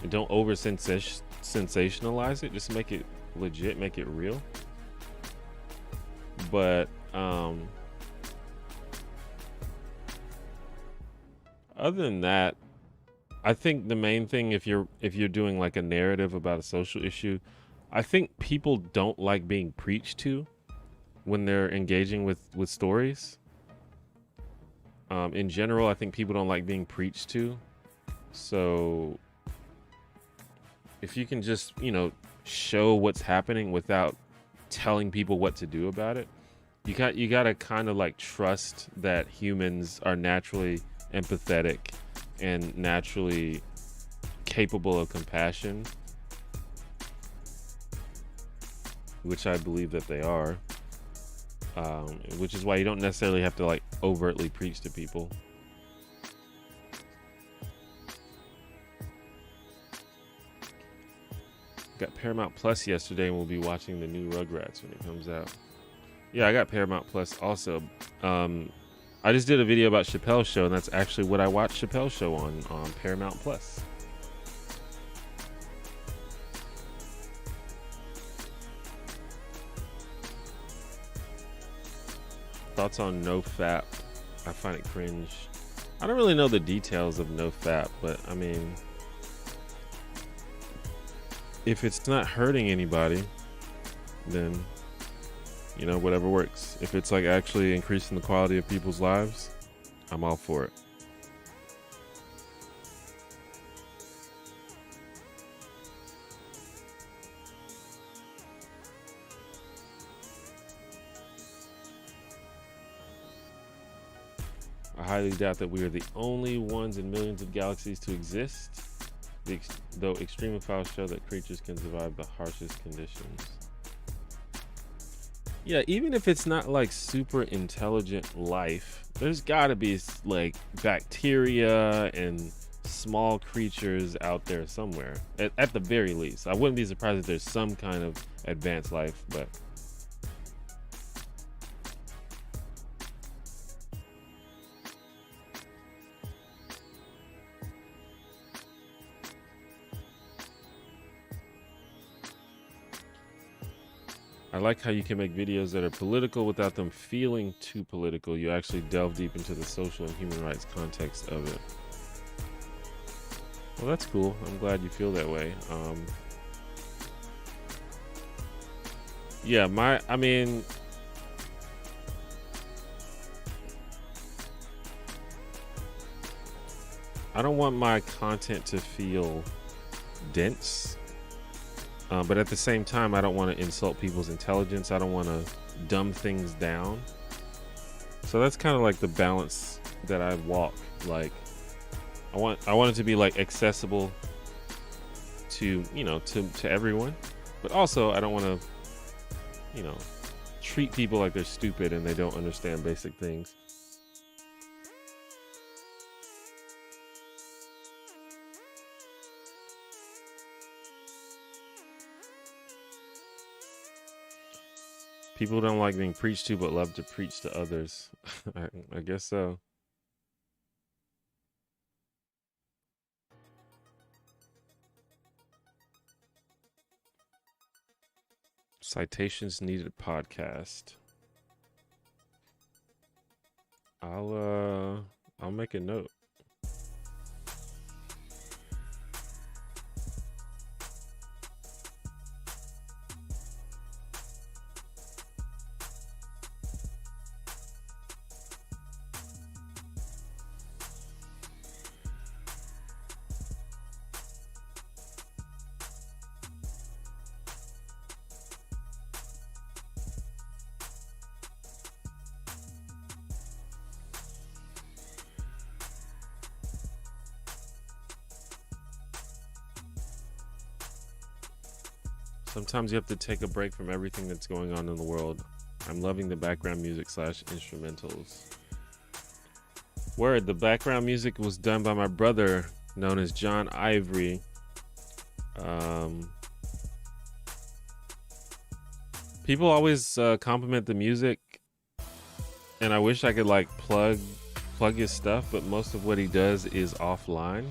And don't over sensationalize it. Just make it legit, make it real. But other than that, I think the main thing, if you're doing like a narrative about a social issue, I think people don't like being preached to when they're engaging with stories. In general, I think people don't like being preached to. So if you can just, show what's happening without telling people what to do about it, you got to kind of like trust that humans are naturally empathetic and naturally capable of compassion, which I believe that they are. Which is why you don't necessarily have to like overtly preach to people. Got Paramount Plus yesterday, and we'll be watching the new Rugrats when it comes out. Yeah, I got Paramount Plus also. I just did a video about Chappelle's Show, and that's actually what I watched Chappelle's Show on Paramount Plus. Thoughts on NoFap? I find it cringe. I don't really know the details of NoFap, but I mean, if it's not hurting anybody, then whatever works. If it's like actually increasing the quality of people's lives, I'm all for it. I highly doubt that we are the only ones in millions of galaxies to exist, though extremophiles show that creatures can survive the harshest conditions. Yeah, even if it's not like super intelligent life, there's gotta be like bacteria and small creatures out there somewhere, at the very least. I wouldn't be surprised if there's some kind of advanced life, but I like how you can make videos that are political without them feeling too political. You actually delve deep into the social and human rights context of it. Well, that's cool. I'm glad you feel that way. Yeah, I mean, I don't want my content to feel dense. But at the same time, I don't want to insult people's intelligence. I don't want to dumb things down. So that's kind of like the balance that I walk. Like, I want it to be like accessible to to everyone, but also I don't want to treat people like they're stupid and they don't understand basic things. People don't like being preached to, but love to preach to others. I guess so. Citations Needed podcast. I'll make a note. Sometimes you have to take a break from everything that's going on in the world. I'm loving the background music / instrumentals. Word, the background music was done by my brother, known as John Ivory. People always compliment the music, and I wish I could like plug his stuff, but most of what he does is offline.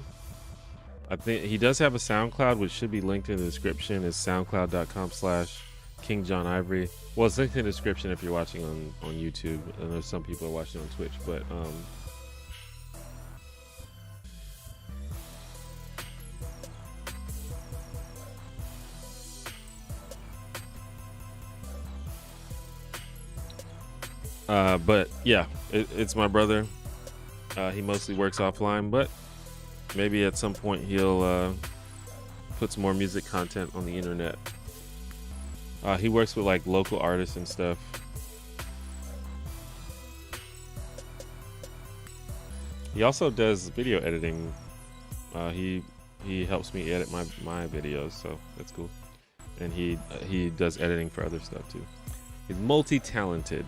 I think he does have a SoundCloud, which should be linked in the description. It's soundcloud.com/KingJohnIvory. Well, it's linked in the description if you're watching on YouTube. I know some people are watching on Twitch, but but yeah, it's my brother. He mostly works offline, but maybe at some point he'll put some more music content on the internet. He works with like local artists and stuff. He also does video editing. He helps me edit my videos, so that's cool. And he does editing for other stuff too. He's multi-talented.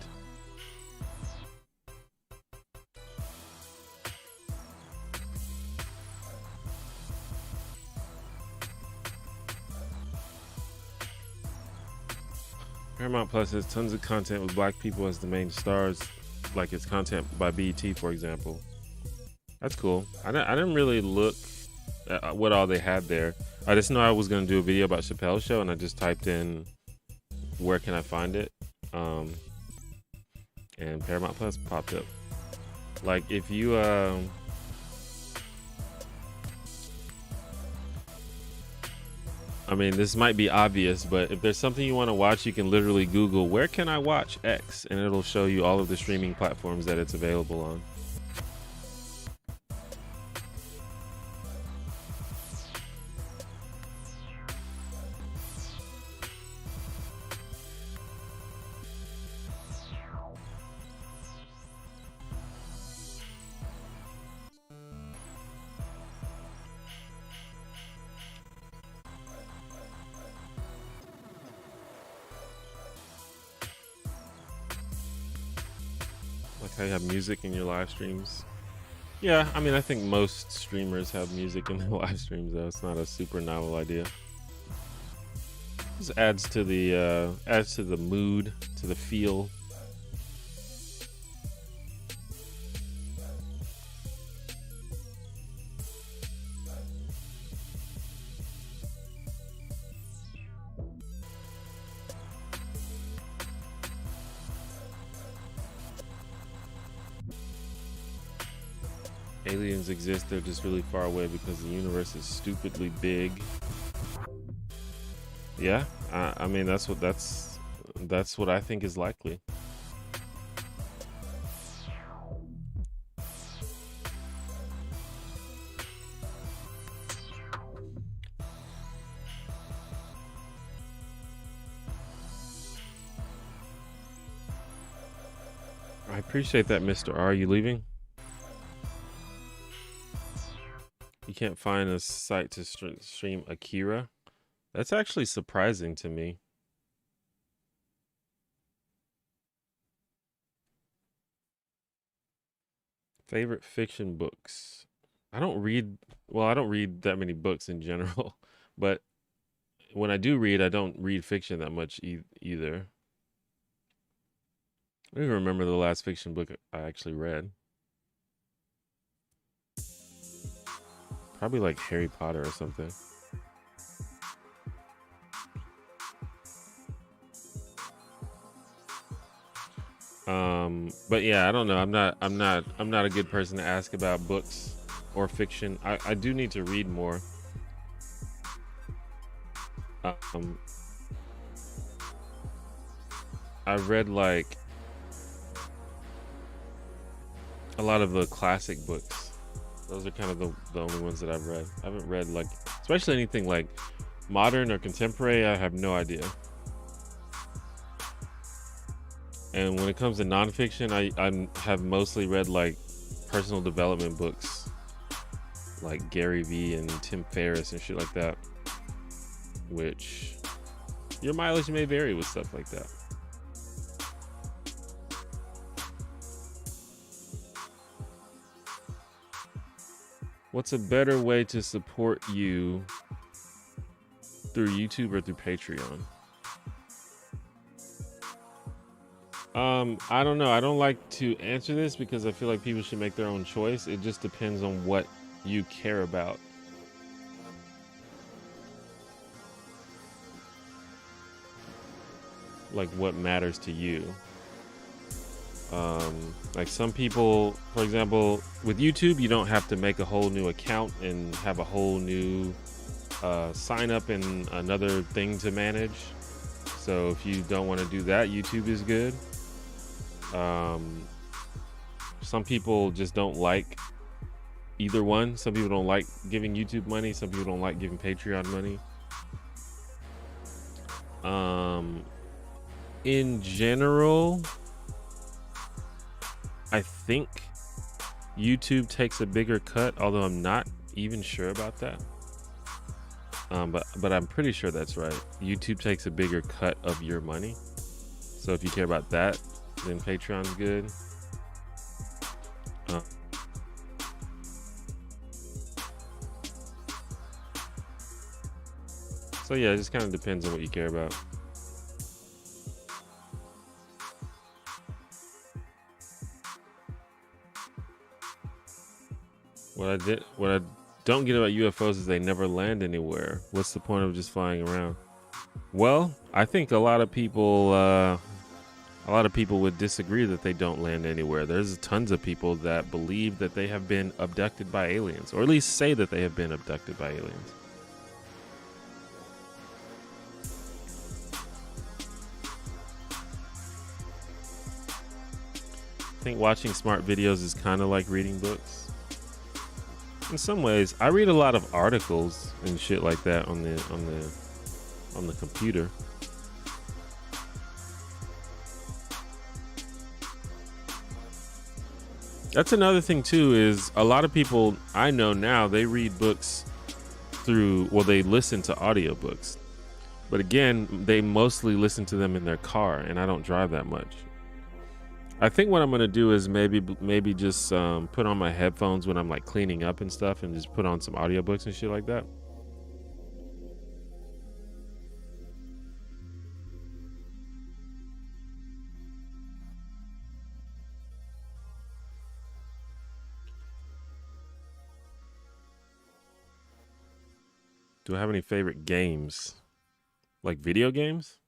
Paramount Plus has tons of content with black people as the main stars, like its content by BET, for example. That's cool. I didn't really look at what all they had there. I just know I was going to do a video about Chappelle's show, and I just typed in, where can I find it? And Paramount Plus popped up. Like, if you... I mean, this might be obvious, but if there's something you want to watch, you can literally Google, where can I watch X? And it'll show you all of the streaming platforms that it's available on. Like how you have music in your live streams. Yeah, I mean, I think most streamers have music in their live streams, though. It's not a super novel idea. Just adds to the mood, to the feel. Aliens exist, they're just really far away because the universe is stupidly big. Yeah, I mean, that's what I think is likely. I appreciate that, Mr. R. Are you leaving? You can't find a site to stream Akira? That's actually surprising to me. Favorite fiction books? I don't read that many books in general, but when I do read, I don't read fiction that much either. I don't even remember the last fiction book I actually read. Probably like Harry Potter or something. But yeah, I don't know. I'm not a good person to ask about books or fiction. I do need to read more. I've read like a lot of the classic books. Those are kind of the only ones that I've read. I haven't read like, especially anything like modern or contemporary. I have no idea. And when it comes to nonfiction, I have mostly read like personal development books, like Gary Vee and Tim Ferriss and shit like that, which Your mileage may vary with stuff like that. What's a better way to support you through YouTube or through Patreon? I don't know. I don't like to answer this because I feel like people should make their own choice. It just depends on what you care about. Like what matters to you. Like some people, for example, with YouTube, you don't have to make a whole new account and have a whole new sign up and another thing to manage. So if you don't want to do that, YouTube is good. Some people just don't like either one. Some people don't like giving YouTube money. Some people don't like giving Patreon money. In general, I think YouTube takes a bigger cut, although I'm not even sure about that. But I'm pretty sure that's right. YouTube takes a bigger cut of your money. So if you care about that, then Patreon's good. So yeah, it just kind of depends on what you care about. What I don't get about UFOs is they never land anywhere. What's the point of just flying around? Well, I think a lot of people would disagree that they don't land anywhere. There's tons of people that believe that they have been abducted by aliens, or at least say that they have been abducted by aliens. I think watching smart videos is kind of like reading books. In some ways, I read a lot of articles and shit like that on the computer. That's another thing too, is a lot of people I know now, they read books they listen to audiobooks. But again, they mostly listen to them in their car, and I don't drive that much. I think what I'm gonna do is maybe just put on my headphones when I'm like cleaning up and stuff, and just put on some audiobooks and shit like that. Do I have any favorite games? Like video games?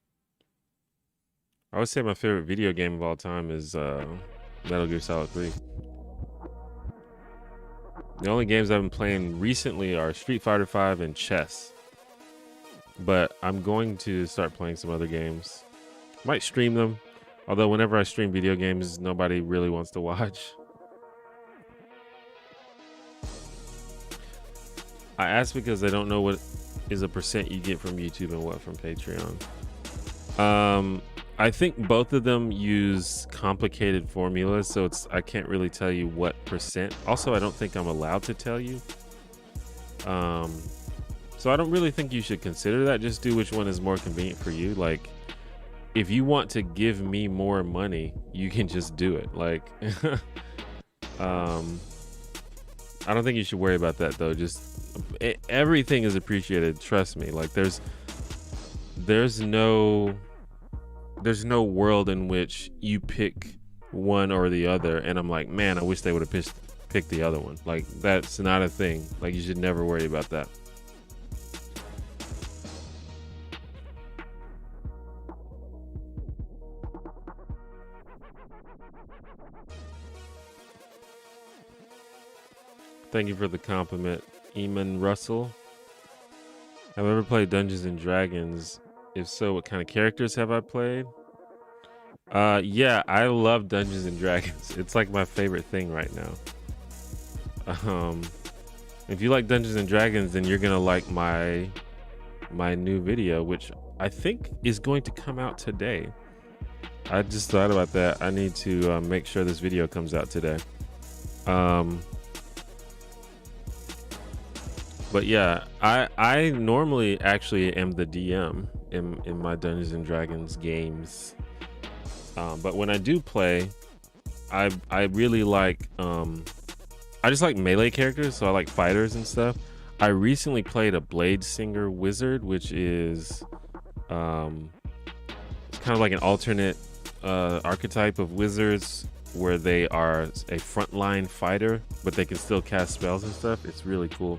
I would say my favorite video game of all time is Metal Gear Solid 3. The only games I've been playing recently are Street Fighter 5 and chess. But I'm going to start playing some other games. Might stream them. Although whenever I stream video games, nobody really wants to watch. I ask because I don't know what is a percent you get from YouTube and what from Patreon. I think both of them use complicated formulas, so I can't really tell you what percent. Also, I don't think I'm allowed to tell you. So I don't really think you should consider that. Just do which one is more convenient for you. Like, if you want to give me more money, you can just do it. Like, I don't think you should worry about that though. Everything is appreciated. Trust me. Like, there's no world in which you pick one or the other and I'm like, man, I wish they would have picked the other one. Like, that's not a thing. Like, you should never worry about that. Thank you for the compliment, Eamon Russell. Have I ever played Dungeons and Dragons? If so, what kind of characters have I played? Yeah, I love Dungeons and Dragons. It's like my favorite thing right now. If you like Dungeons and Dragons, then you're gonna like my new video, which I think is going to come out today. I just thought about that. I need to make sure this video comes out today. But yeah, I normally actually am the DM in my Dungeons and Dragons games. But when I do play, I really like I just like melee characters, so I like fighters and stuff. I recently played a Blade Singer Wizard, which is it's kind of like an alternate archetype of wizards where they are a frontline fighter, but they can still cast spells and stuff. It's really cool.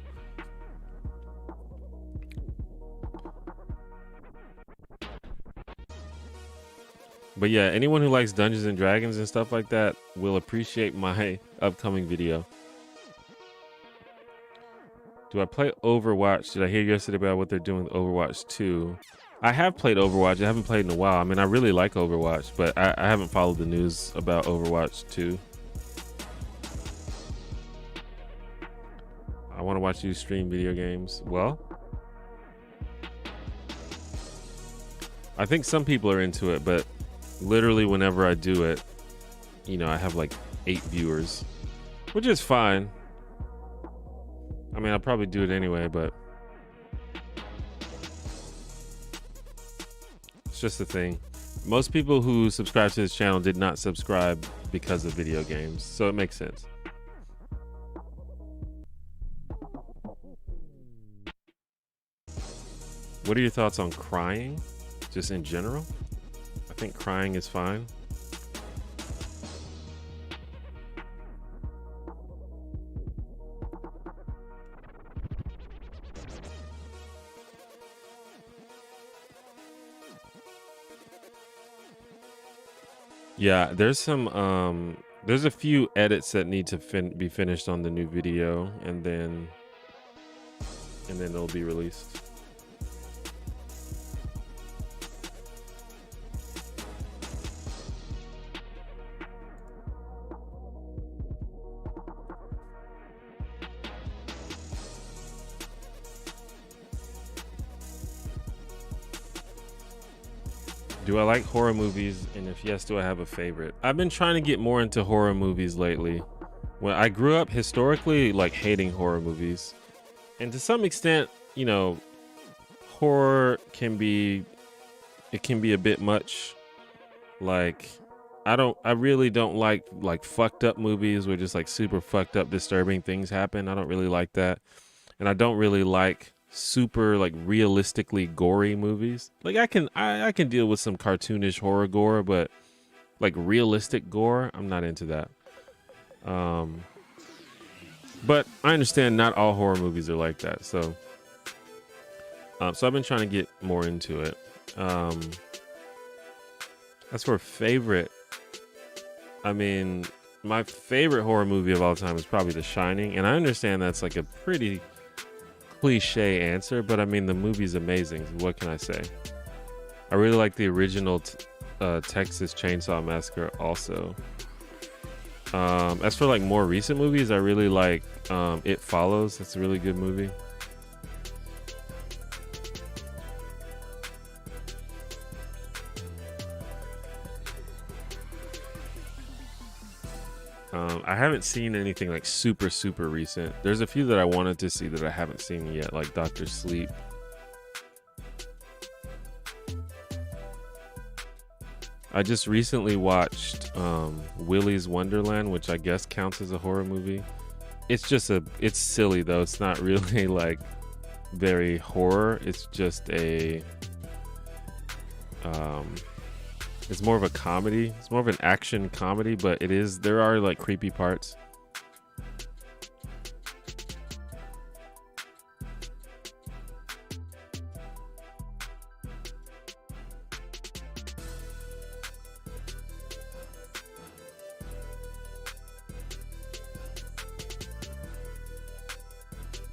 But yeah, anyone who likes Dungeons and Dragons and stuff like that will appreciate my upcoming video. Do I play Overwatch? Did I hear yesterday about what they're doing with Overwatch 2? I have played Overwatch. I haven't played in a while. I mean, I really like Overwatch, but I haven't followed the news about Overwatch 2. I want to watch you stream video games. Well, I think some people are into it, but literally whenever I do it, you know, I have like 8 viewers, which is fine. I mean, I'll probably do it anyway, but it's just a thing. Most people who subscribe to this channel did not subscribe because of video games, so it makes sense. What are your thoughts on crying, just in general? I think crying is fine. Yeah, there's some there's a few edits that need to be finished on the new video, and then it'll be released. Do I like horror movies? And if yes, do I have a favorite? I've been trying to get more into horror movies lately. When I grew up historically like hating horror movies. And to some extent, you know, horror can be a bit much. Like I really don't like fucked up movies where just like super fucked up disturbing things happen. I don't really like that. And I don't really like super like realistically gory movies. Like I can deal with some cartoonish horror gore, but like realistic gore, I'm not into that. But I understand not all horror movies are like that. So I've been trying to get more into it. As for favorite, I mean, my favorite horror movie of all time is probably The Shining, and I understand that's like a pretty cliche answer, but I mean the movie's amazing. What can I say? I really like the original Texas Chainsaw Massacre also. As for like more recent movies, I really like It Follows. That's a really good movie. I haven't seen anything like super recent. There's a few that I wanted to see that I haven't seen yet, like Dr. Sleep. I just recently watched Willy's Wonderland, which I guess counts as a horror movie. It's silly though. It's not really like very horror. It's just it's more of a comedy. It's more of an action comedy, but there are like creepy parts.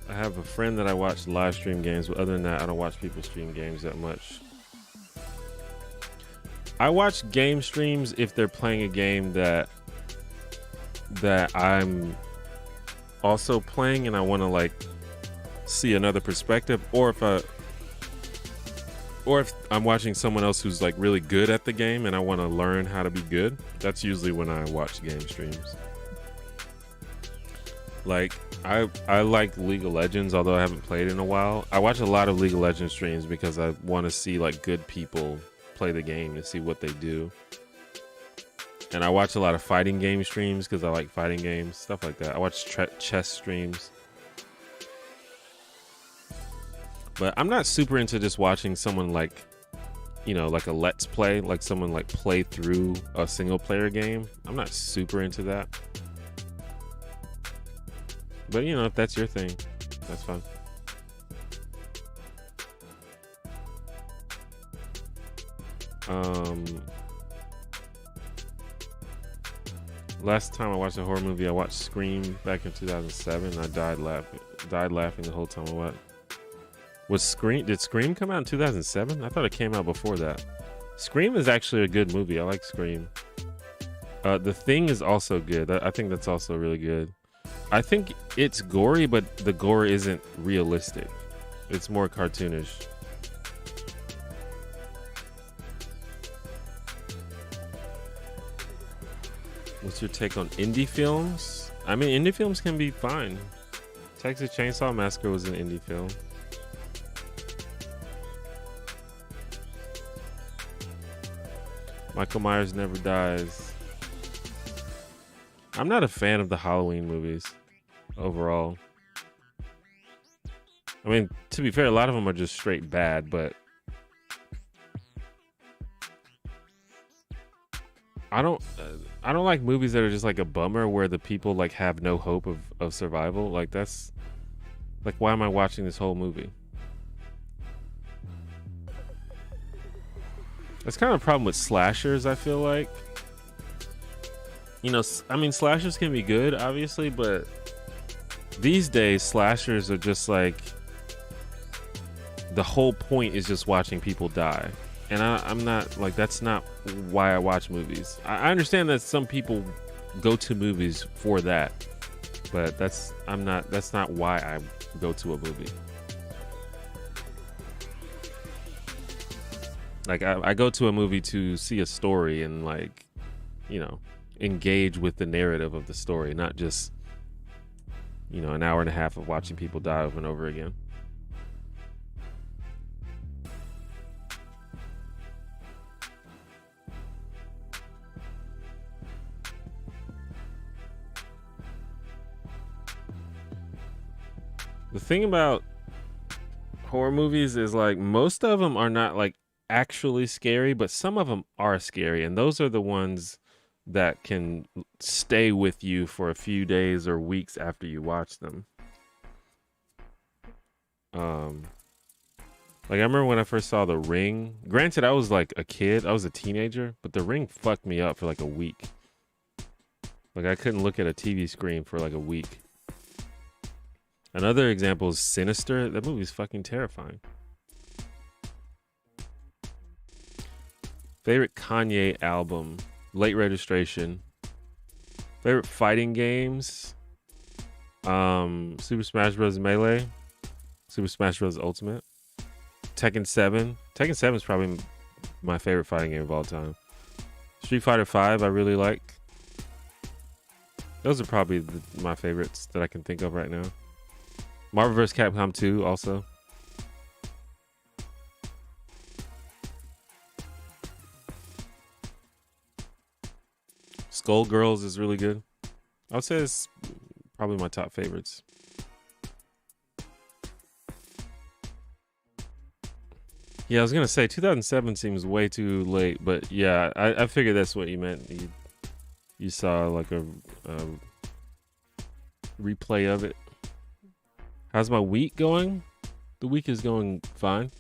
I have a friend that I watch live stream games, but other than that, I don't watch people stream games that much. I watch game streams if they're playing a game that I'm also playing and I want to like see another perspective, or if I'm watching someone else who's like really good at the game and I want to learn how to be good. That's usually when I watch game streams. Like I like League of Legends, although I haven't played in a while. I watch a lot of League of Legends streams because I want to see like good people play the game and see what they do. And I watch a lot of fighting game streams because I like fighting games, stuff like that. I watch chess streams. But I'm not super into just watching someone like, you know, like a let's play, like someone like play through a single player game. I'm not super into that. But you know, if that's your thing, that's fine. Last time I watched a horror movie, I watched Scream back in 2007. I died laughing the whole time I watched. Did Scream come out in 2007? I thought it came out before that. Scream is actually a good movie. I like Scream. The Thing is also good. I think that's also really good. I think it's gory, but the gore isn't realistic. It's more cartoonish. What's your take on indie films? I mean, indie films can be fine. Texas Chainsaw Massacre was an indie film. Michael Myers Never Dies. I'm not a fan of the Halloween movies overall. I mean, to be fair, a lot of them are just straight bad, but I don't like movies that are just like a bummer where the people like have no hope of survival. Like that's like, why am I watching this whole movie? That's kind of a problem with slashers, I feel like. You know, I mean, slashers can be good, obviously, but these days, slashers are just like, the whole point is just watching people die. And I'm not, like, that's not why I watch movies. I understand that some people go to movies for that, but that's not why I go to a movie. Like, I go to a movie to see a story and, like, you know, engage with the narrative of the story, not just, you know, an hour and a half of watching people die over and over again. The thing about horror movies is, like, most of them are not like actually scary, but some of them are scary, and those are the ones that can stay with you for a few days or weeks after you watch them. Like, I remember when I first saw The Ring. Granted, I was like a kid, I was a teenager, but The Ring fucked me up for like a week. Like, I couldn't look at a TV screen for like a week. Another example is Sinister. That movie's fucking terrifying. Favorite Kanye album? Late Registration. Favorite fighting games? Super Smash Bros. Melee. Super Smash Bros. Ultimate. Tekken 7. Tekken 7 is probably my favorite fighting game of all time. Street Fighter 5 I really like. Those are probably my favorites that I can think of right now. Marvel vs. Capcom 2 also. Skullgirls is really good. I would say it's probably my top favorites. Yeah, I was gonna say 2007 seems way too late, but yeah, I figured that's what you meant. You saw like a replay of it. How's my week going? The week is going fine.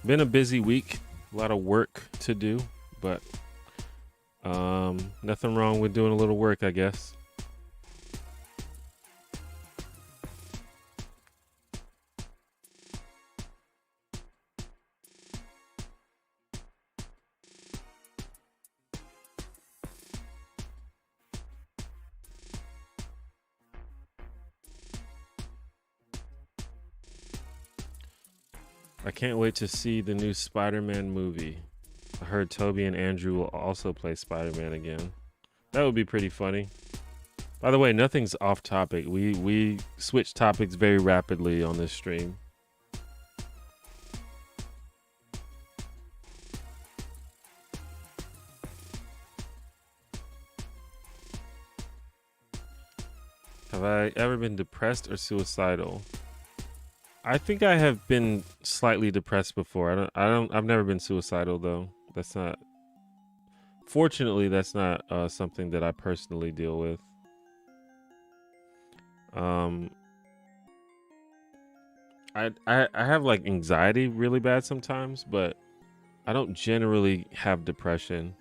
Been a busy week, a lot of work to do, but nothing wrong with doing a little work, I guess. I can't wait to see the new Spider-Man movie. I heard Toby and Andrew will also play Spider-Man again. That would be pretty funny. By the way, nothing's off topic. We switch topics very rapidly on this stream. Have I ever been depressed or suicidal? I think I have been slightly depressed before. I've never been suicidal though. That's not, fortunately, that's not something that I personally deal with. I have like anxiety really bad sometimes, but I don't generally have depression.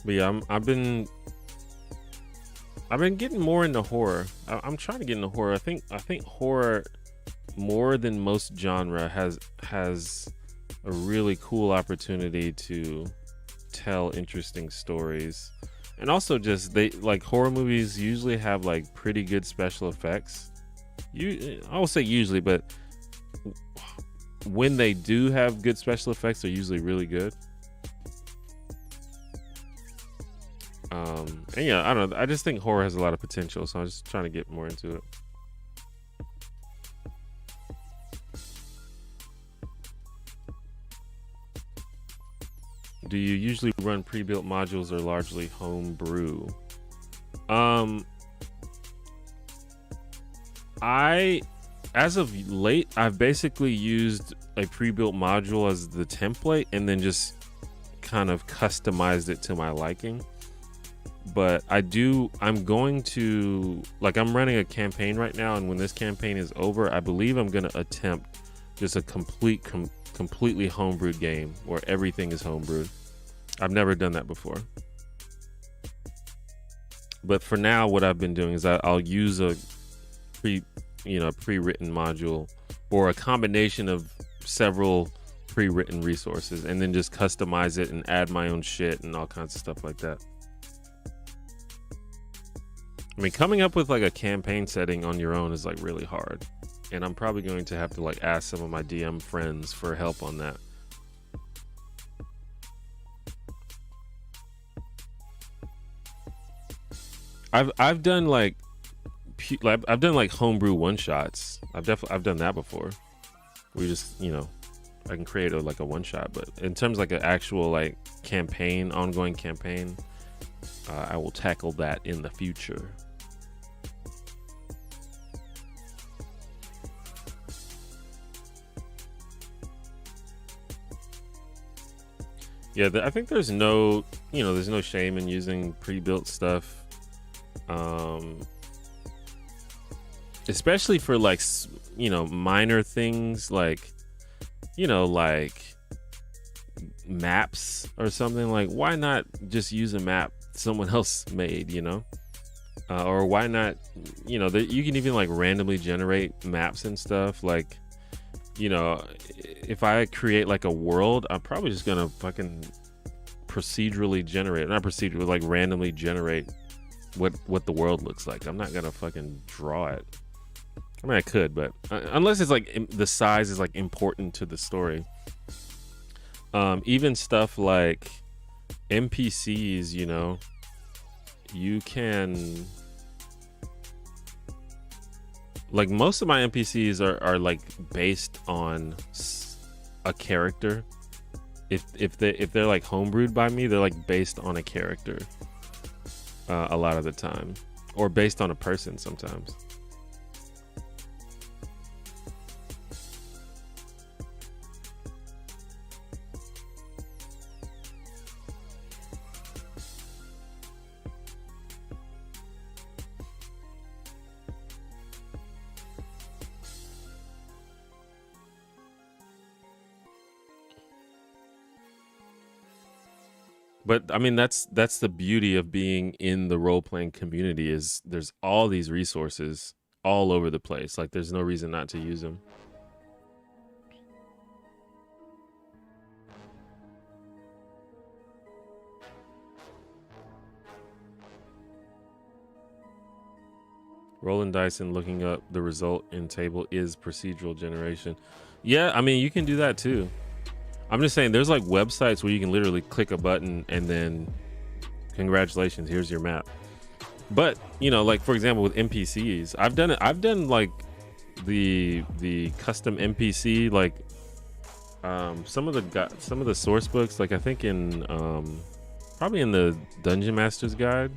But yeah, I've been getting more into horror. I'm trying to get into horror. I think horror, more than most genre, has a really cool opportunity to tell interesting stories. And also just like horror movies usually have like pretty good special effects. I will say usually, but when they do have good special effects, they're usually really good. And yeah, I don't know. I just think horror has a lot of potential, so I'm just trying to get more into it. Do you usually run pre-built modules or largely homebrew? As of late, I've basically used a pre-built module as the template and then just kind of customized it to my liking. But I'm going to, like, I'm running a campaign right now, and when this campaign is over, I believe I'm going to attempt just a completely homebrewed game where everything is homebrewed. I've never done that before. But for now, what I've been doing is I'll use a pre-written module or a combination of several pre-written resources and then just customize it and add my own shit and all kinds of stuff like that. I mean, coming up with like a campaign setting on your own is like really hard. And I'm probably going to have to like ask some of my DM friends for help on that. I've done like homebrew one shots. I've done that before. We just, I can create like a one shot, but in terms of like an actual like ongoing campaign, I will tackle that in the future. Yeah, I think there's no shame in using pre-built stuff. Especially for like, minor things like, like maps or something. Like, why not just use a map someone else made, or why not, you can even like randomly generate maps and stuff. Like, if I create like a world, I'm probably just gonna fucking randomly generate what the world looks like. I'm not gonna fucking draw it. I mean, I could, but unless it's like the size is like important to the story. Even stuff like NPCs, you can, like, most of my NPCs are like based on a character. If they're like homebrewed by me, they're like based on a character a lot of the time, or based on a person sometimes. But I mean, that's the beauty of being in the role playing community is there's all these resources all over the place. Like there's no reason not to use them. Rolling dice and looking up the result in table is procedural generation. Yeah, I mean, you can do that too. I'm just saying there's like websites where you can literally click a button and then congratulations, here's your map. But, you know, like for example with NPCs, I've done it. I've done like the custom NPC like some of the source books, like I think in probably in the Dungeon Master's Guide.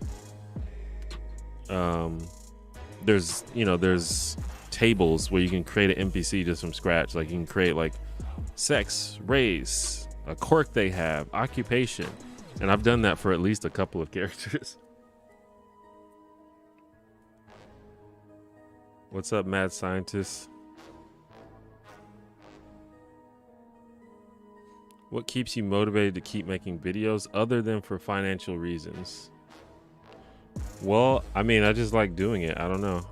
There's, you know, there's tables where you can create an NPC just from scratch. Like you can create like sex, race, a quirk they have, occupation. And I've done that for at least a couple of characters. What's up, mad scientist? What keeps you motivated to keep making videos other than for financial reasons? Well, I mean, I just like doing it. I don't know.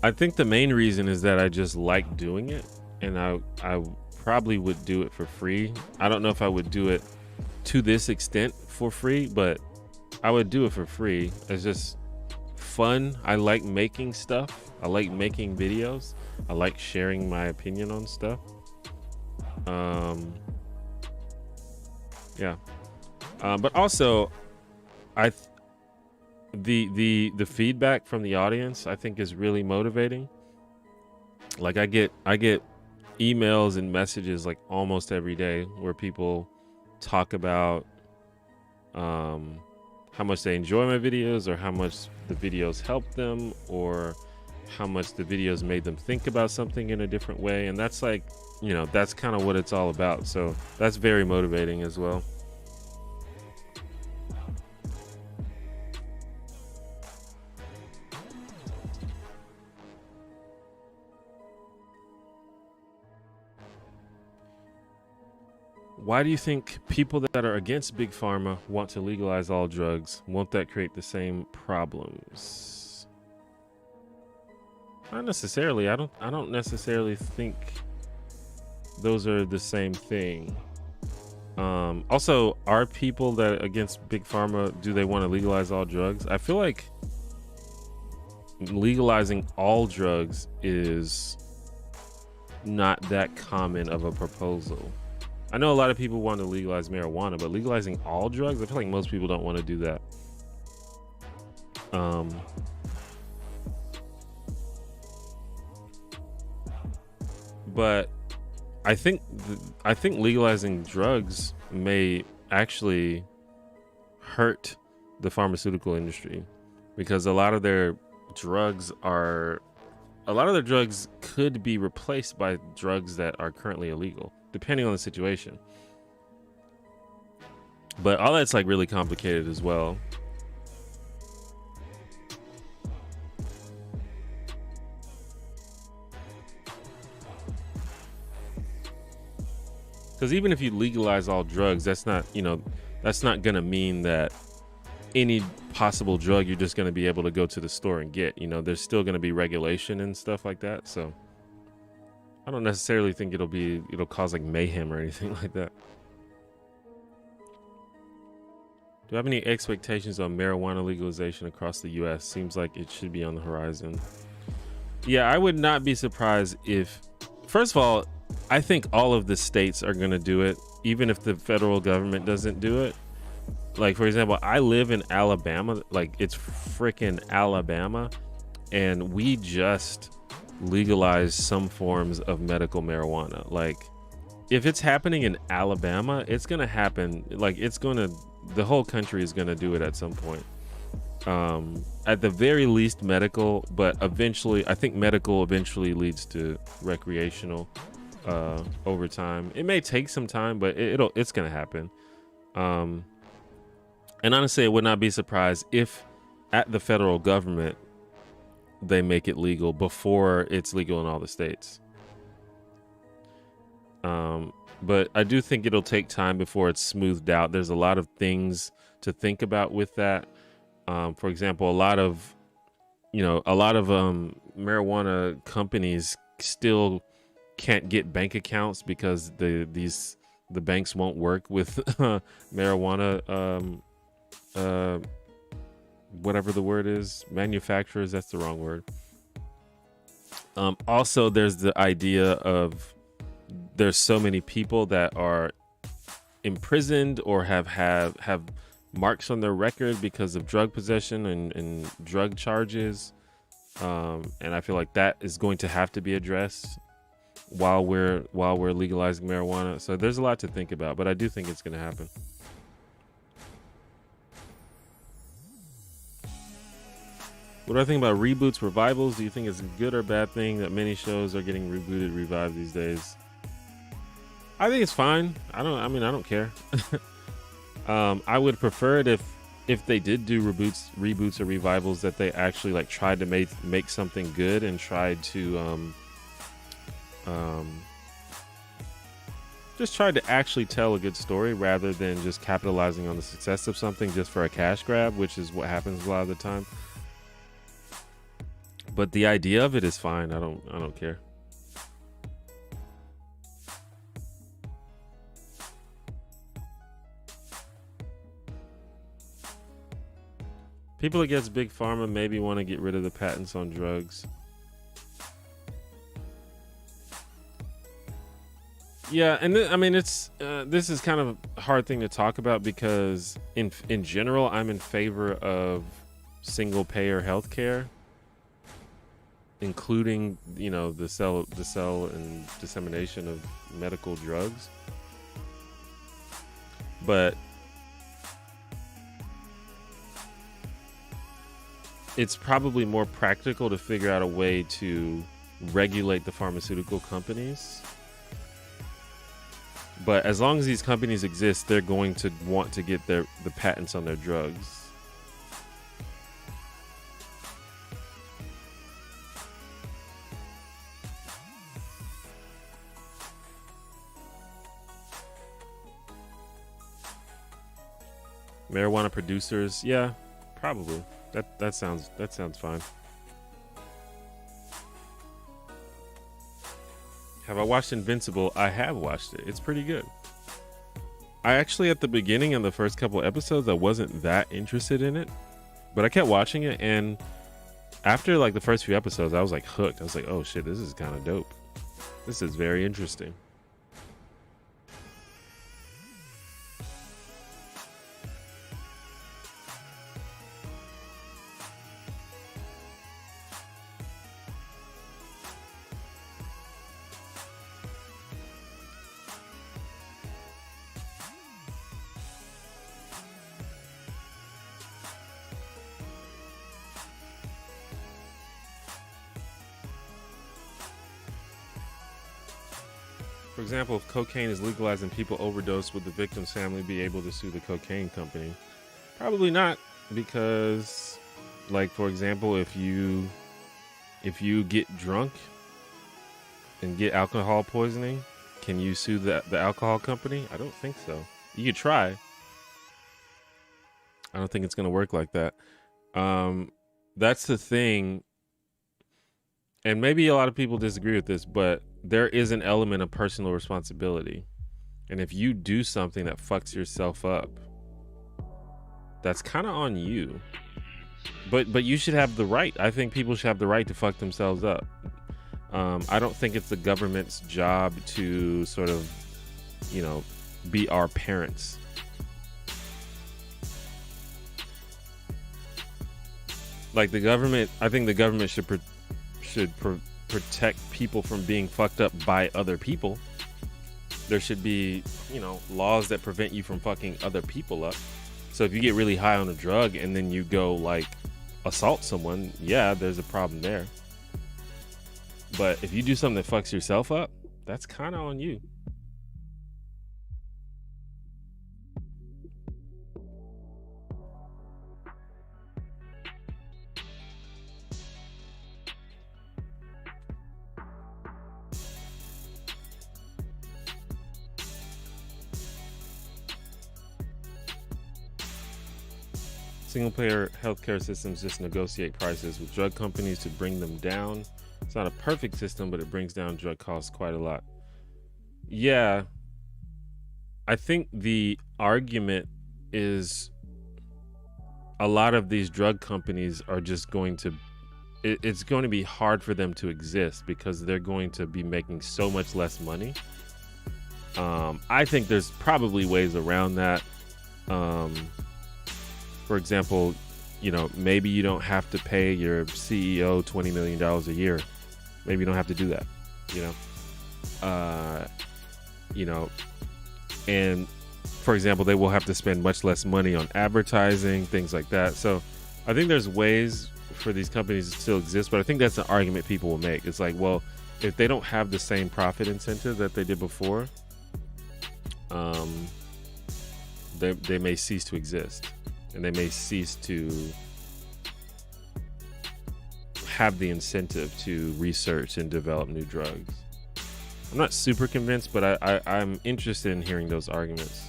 I think the main reason is that I just like doing it, and I probably would do it for free. I don't know if I would do it to this extent for free, but I would do it for free. It's just fun. I like making stuff. I like making videos. I like sharing my opinion on stuff. Yeah. But also the feedback from the audience I think is really motivating. Like I get emails and messages like almost every day where people talk about how much they enjoy my videos, or how much the videos help them, or how much the videos made them think about something in a different way. And that's like, you know, that's kind of what it's all about. So that's very motivating as well. Why do you think people that are against Big Pharma want to legalize all drugs? Won't that create the same problems? Not necessarily. I don't necessarily think those are the same thing. Also, are people that against Big Pharma, do they want to legalize all drugs? I feel like legalizing all drugs is not that common of a proposal. I know a lot of people want to legalize marijuana, but legalizing all drugs, I feel like most people don't want to do that. But I think legalizing drugs may actually hurt the pharmaceutical industry, because a lot of their drugs could be replaced by drugs that are currently illegal, depending on the situation. But all that's like really complicated as well. Because even if you legalize all drugs, that's not gonna mean that any possible drug you're just gonna be able to go to the store and get. You know, there's still gonna be regulation and stuff like that. So I don't necessarily think it'll cause like mayhem or anything like that. Do you have any expectations on marijuana legalization across the US? Seems like it should be on the horizon. Yeah, I would not be surprised if, first of all, I think all of the states are going to do it, even if the federal government doesn't do it. Like, for example, I live in Alabama. Like, it's freaking Alabama. And we just legalized some forms of medical marijuana. Like, if it's happening in Alabama, it's going to happen. Like, the whole country is going to do it at some point. At the very least medical, but eventually, I think medical eventually leads to recreational over time. It may take some time, but it's gonna happen. And honestly, I would not be surprised if at the federal government they make it legal before it's legal in all the states. But I do think it'll take time before it's smoothed out. There's a lot of things to think about with that. For example, a lot of marijuana companies still can't get bank accounts because the banks won't work with marijuana, whatever the word is, manufacturers. That's the wrong word. Also, there's the idea of there's so many people that are imprisoned or have marks on their record because of drug possession and drug charges. And I feel like that is going to have to be addressed while we're legalizing marijuana. So there's a lot to think about, but I do think it's going to happen. What do I think about reboots, revivals? Do you think it's a good or bad thing that many shows are getting rebooted, revived these days? I think it's fine. I don't care. I would prefer it if they did do reboots or revivals, that they actually like tried to make something good and tried to just tried to actually tell a good story rather than just capitalizing on the success of something just for a cash grab, which is what happens a lot of the time. But the idea of it is fine. I don't care. People against Big Pharma maybe want to get rid of the patents on drugs. Yeah, and it's this is kind of a hard thing to talk about because in general, I'm in favor of single payer healthcare, including the sale and dissemination of medical drugs. But it's probably more practical to figure out a way to regulate the pharmaceutical companies. But as long as these companies exist, they're going to want to get the patents on their drugs. Marijuana producers, yeah, probably. That sounds fine. Have I watched Invincible? I have watched it. It's pretty good. I actually, at the beginning of the first couple episodes, I wasn't that interested in it, but I kept watching it, and after like the first few episodes, I was like hooked. I was like, oh shit, this is kind of dope. This is very interesting. For example, if cocaine is legalized and people overdose, would the victim's family be able to sue the cocaine company? Probably not, because, like, for example, if you get drunk and get alcohol poisoning, can you sue the alcohol company? I don't think so. You could try. I don't think it's gonna work like that. That's the thing. And maybe a lot of people disagree with this, but there is an element of personal responsibility. And if you do something that fucks yourself up, that's kind of on you. But you should have the right. I think people should have the right to fuck themselves up. I don't think it's the government's job to sort of, be our parents. Like the government, I think the government should protect people from being fucked up by other people. There should be, laws that prevent you from fucking other people up. So if you get really high on a drug and then you go like assault someone, yeah, there's a problem there. But if you do something that fucks yourself up, that's kind of on you. Single payer healthcare systems just negotiate prices with drug companies to bring them down. It's not a perfect system, but it brings down drug costs quite a lot. Yeah, I think the argument is a lot of these drug companies are just going to, it's going to be hard for them to exist because they're going to be making so much less money. I think there's probably ways around that. For example, you know, maybe you don't have to pay your CEO $20 million a year. Maybe you don't have to do that, you know, and for example, they will have to spend much less money on advertising, things like that. So I think there's ways for these companies to still exist, but I think that's an argument people will make. It's like, well, if they don't have the same profit incentive that they did before, they may cease to exist, and they may cease to have the incentive to research and develop new drugs. I'm not super convinced, but I'm interested in hearing those arguments.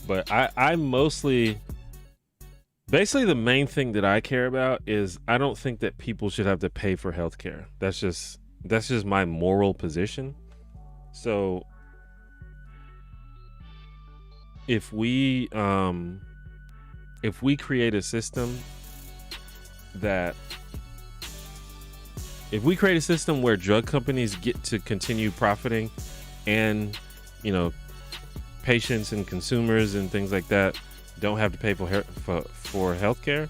But I mostly, basically the main thing that I care about is I don't think that people should have to pay for healthcare. That's just my moral position. So if we create a system where drug companies get to continue profiting, and patients and consumers and things like that don't have to pay for healthcare,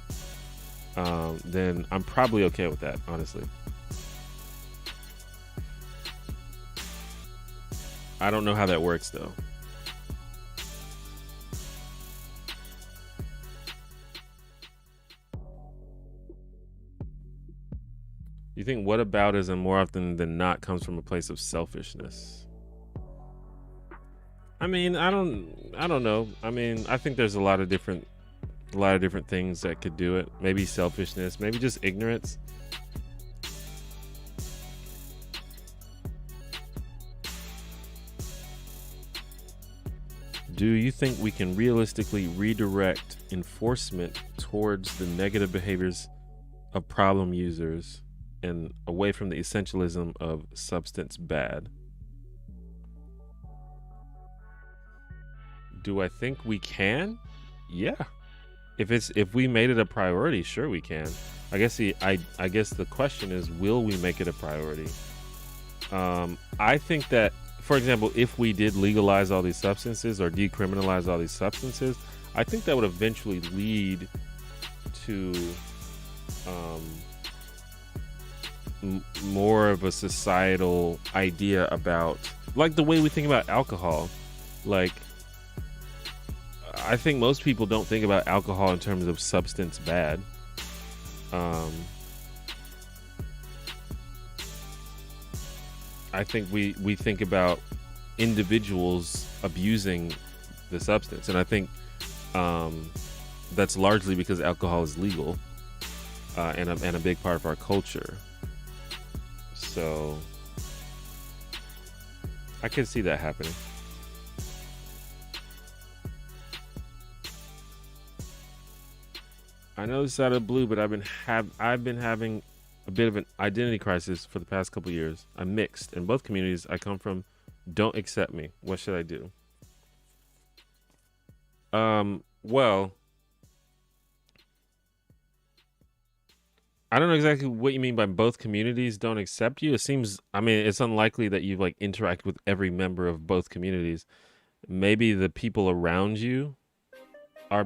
then I'm probably okay with that, honestly. I don't know how that works though. You think whataboutism more often than not comes from a place of selfishness? I mean, I don't know. I mean, I think there's a lot of different things that could do it. Maybe selfishness, maybe just ignorance. Do you think we can realistically redirect enforcement towards the negative behaviors of problem users and away from the essentialism of substance bad? Do I think we can? Yeah. If we made it a priority, sure we can. I guess the question is, will we make it a priority? I think that, for example, if we did legalize all these substances or decriminalize all these substances, I think that would eventually lead to more of a societal idea about, like, the way we think about alcohol. Like, I think most people don't think about alcohol in terms of substance bad. I think we think about individuals abusing the substance, and I think that's largely because alcohol is legal and a big part of our culture. So I could see that happening. I know this is out of the blue, but I've been having a bit of an identity crisis for the past couple of years. I'm mixed, and both communities I come from don't accept me. What should I do? Well, I don't know exactly what you mean by both communities don't accept you. It seems, I mean, it's unlikely that you like interact with every member of both communities. Maybe the people around you are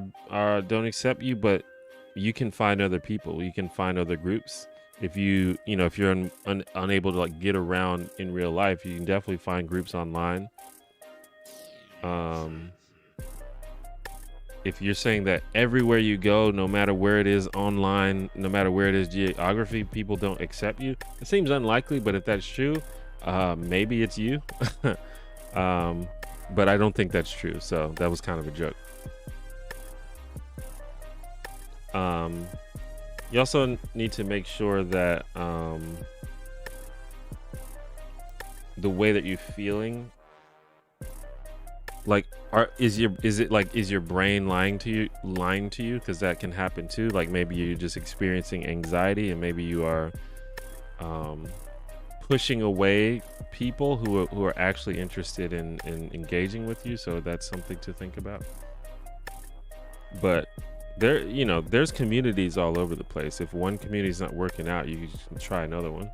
don't accept you, but you can find other people. You can find other groups. If you're unable to like get around in real life, you can definitely find groups online. If you're saying that everywhere you go, no matter where it is online, no matter where it is geography, people don't accept you, it seems unlikely. But if that's true, maybe it's you. But I don't think that's true. So that was kind of a joke. You also need to make sure that the way that you're feeling, like, is your brain lying to you? Because that can happen too. Like maybe you're just experiencing anxiety, and maybe you are pushing away people who are actually interested in engaging with you. So that's something to think about. But there's communities all over the place. If one community is not working out, you can try another one.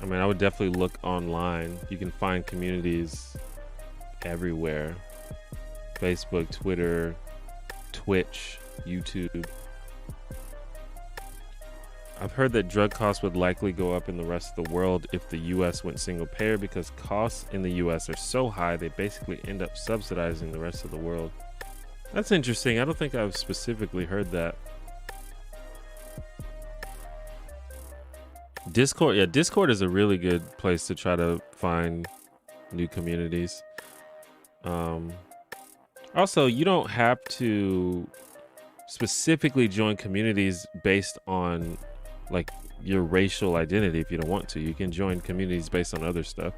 I mean, I would definitely look online. You can find communities everywhere. Facebook, Twitter, Twitch, YouTube. I've heard that drug costs would likely go up in the rest of the world if the US went single payer, because costs in the US are so high they basically end up subsidizing the rest of the world. That's interesting. I don't think I've specifically heard that. Discord, yeah, Discord is a really good place to try to find new communities. Also, you don't have to specifically join communities based on like your racial identity if you don't want to. You can join communities based on other stuff.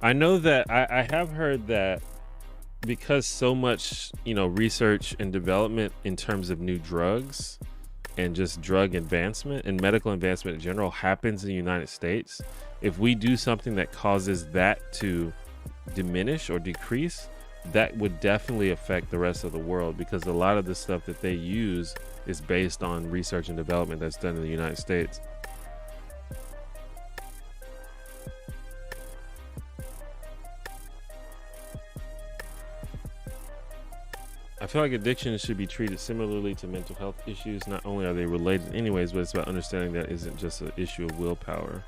I know that I have heard that because so much, research and development in terms of new drugs and just drug advancement and medical advancement in general happens in the United States. If we do something that causes that to diminish or decrease, that would definitely affect the rest of the world, because a lot of the stuff that they use is based on research and development that's done in the United States. I feel like addiction should be treated similarly to mental health issues. Not only are they related anyways, but it's about understanding that isn't just an issue of willpower.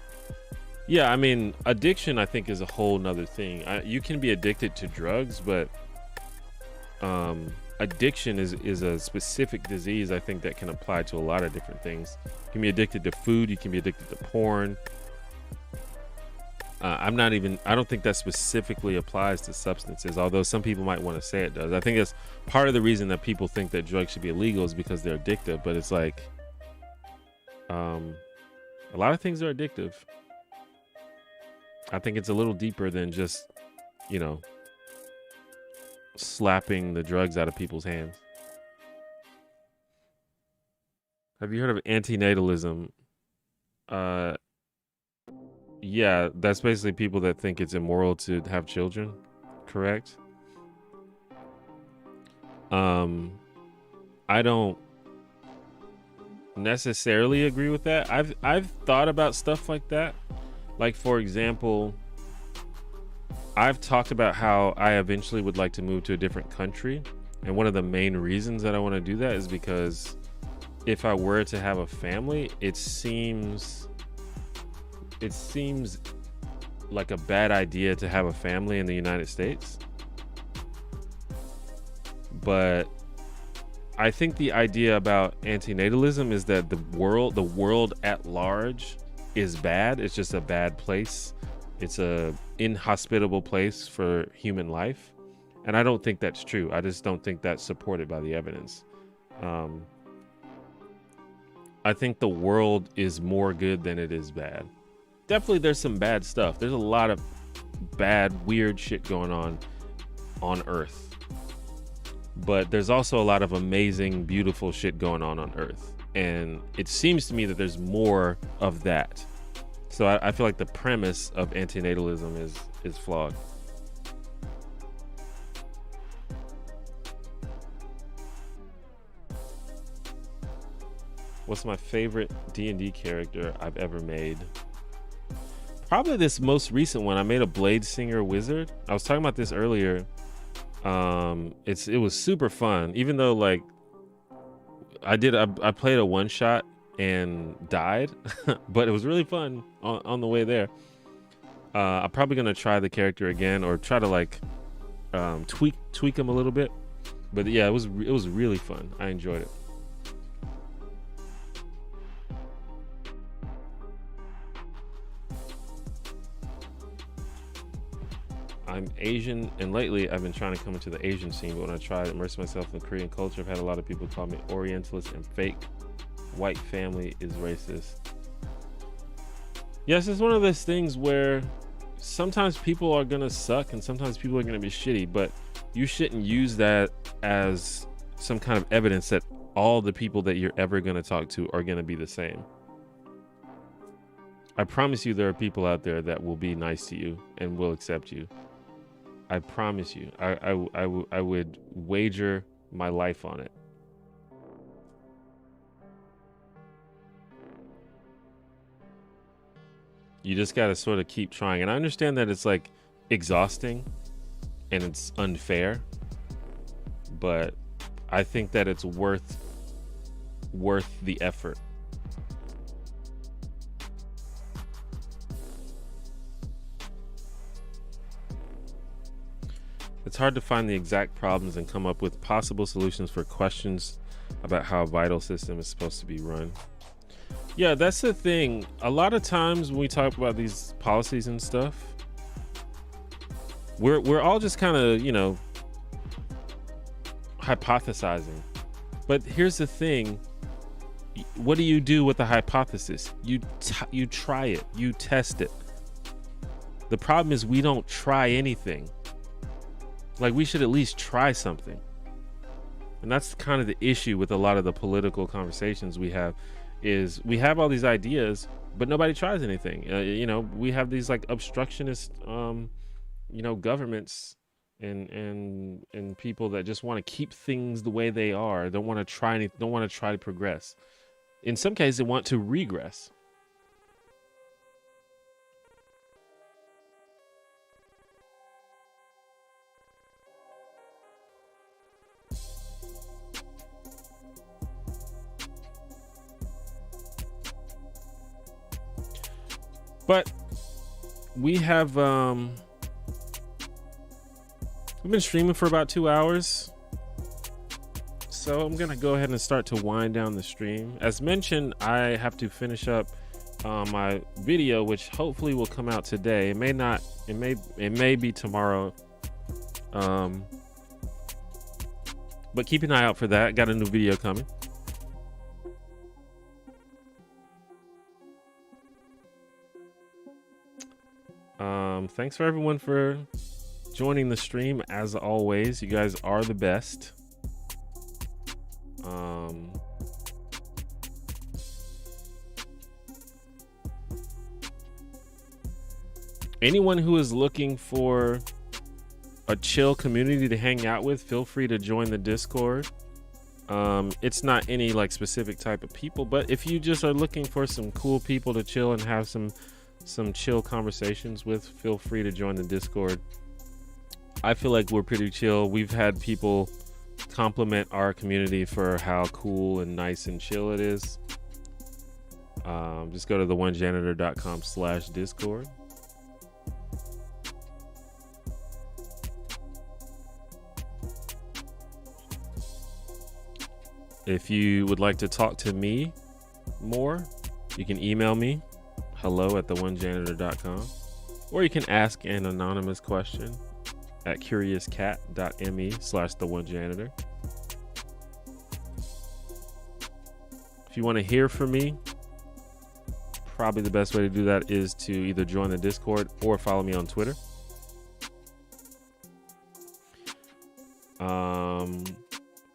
Yeah, I mean, addiction I think is a whole nother thing. You can be addicted to drugs, but addiction is a specific disease I think that can apply to a lot of different things. You can be addicted to food, you can be addicted to porn. I don't think that specifically applies to substances, although some people might want to say it does. I think it's part of the reason that people think that drugs should be illegal is because they're addictive, but it's like, a lot of things are addictive. I think it's a little deeper than just, slapping the drugs out of people's hands. Have you heard of antinatalism? Yeah, that's basically people that think it's immoral to have children, correct? I don't necessarily agree with that. I've thought about stuff like that. Like, for example, I've talked about how I eventually would like to move to a different country, and one of the main reasons that I want to do that is because if I were to have a family, it seems like a bad idea to have a family in the United States. But I think the idea about antinatalism is that the world at large is bad. It's just a bad place. It's a inhospitable place for human life. And I don't think that's true. I just don't think that's supported by the evidence. I think the world is more good than it is bad. Definitely there's some bad stuff. There's a lot of bad, weird shit going on Earth. But there's also a lot of amazing, beautiful shit going on Earth. And it seems to me that there's more of that. So I feel like the premise of antinatalism is flawed. What's my favorite D&D character I've ever made? Probably this most recent one. I made a Blade Singer Wizard. I was talking about this earlier. It was super fun, even though like I played a one shot and died, but it was really fun on the way there. I'm probably gonna try the character again, or try to like tweak him a little bit. But yeah, it was really fun. I enjoyed it. I'm Asian, and lately I've been trying to come into the Asian scene, but when I try to immerse myself in Korean culture, I've had a lot of people call me Orientalist and fake white family is racist. Yes, it's one of those things where sometimes people are gonna suck and sometimes people are gonna be shitty, but you shouldn't use that as some kind of evidence that all the people that you're ever gonna talk to are gonna be the same. I promise you there are people out there that will be nice to you and will accept you. I promise you. I would wager my life on it. You just got to sort of keep trying. And I understand that it's like exhausting and it's unfair, but I think that it's worth the effort. It's hard to find the exact problems and come up with possible solutions for questions about how a vital system is supposed to be run. Yeah, that's the thing. A lot of times when we talk about these policies and stuff, we're all just kind of, you know, hypothesizing. But here's the thing. What do you do with a hypothesis? You try it. You test it. The problem is we don't try anything. Like, we should at least try something. And that's kind of the issue with a lot of the political conversations we have, is we have all these ideas, but nobody tries anything. You know, we have these like obstructionist, you know, governments and people that just want to keep things the way they are. Don't want to try anything, don't want to try to progress. In some cases, they want to regress. But we have we've been streaming for about 2 hours, so I'm gonna go ahead and start to wind down the stream. As mentioned, I have to finish up my video, which hopefully will come out today. It may not. It may be tomorrow. But keep an eye out for that. Got a new video coming. Thanks for everyone for joining the stream. As always, you guys are the best. Anyone who is looking for a chill community to hang out with, feel free to join the Discord. It's not any like specific type of people, but if you just are looking for some cool people to chill and have some chill conversations with, feel free to join the Discord. I feel like we're pretty chill. We've had people compliment our community for how cool and nice and chill it is. Just go to theonejanitor.com/Discord. If you would like to talk to me more, you can email me, hello@theonejanitor.com, or you can ask an anonymous question at curiouscat.me/theonejanitor. If you want to hear from me, probably the best way to do that is to either join the Discord or follow me on Twitter.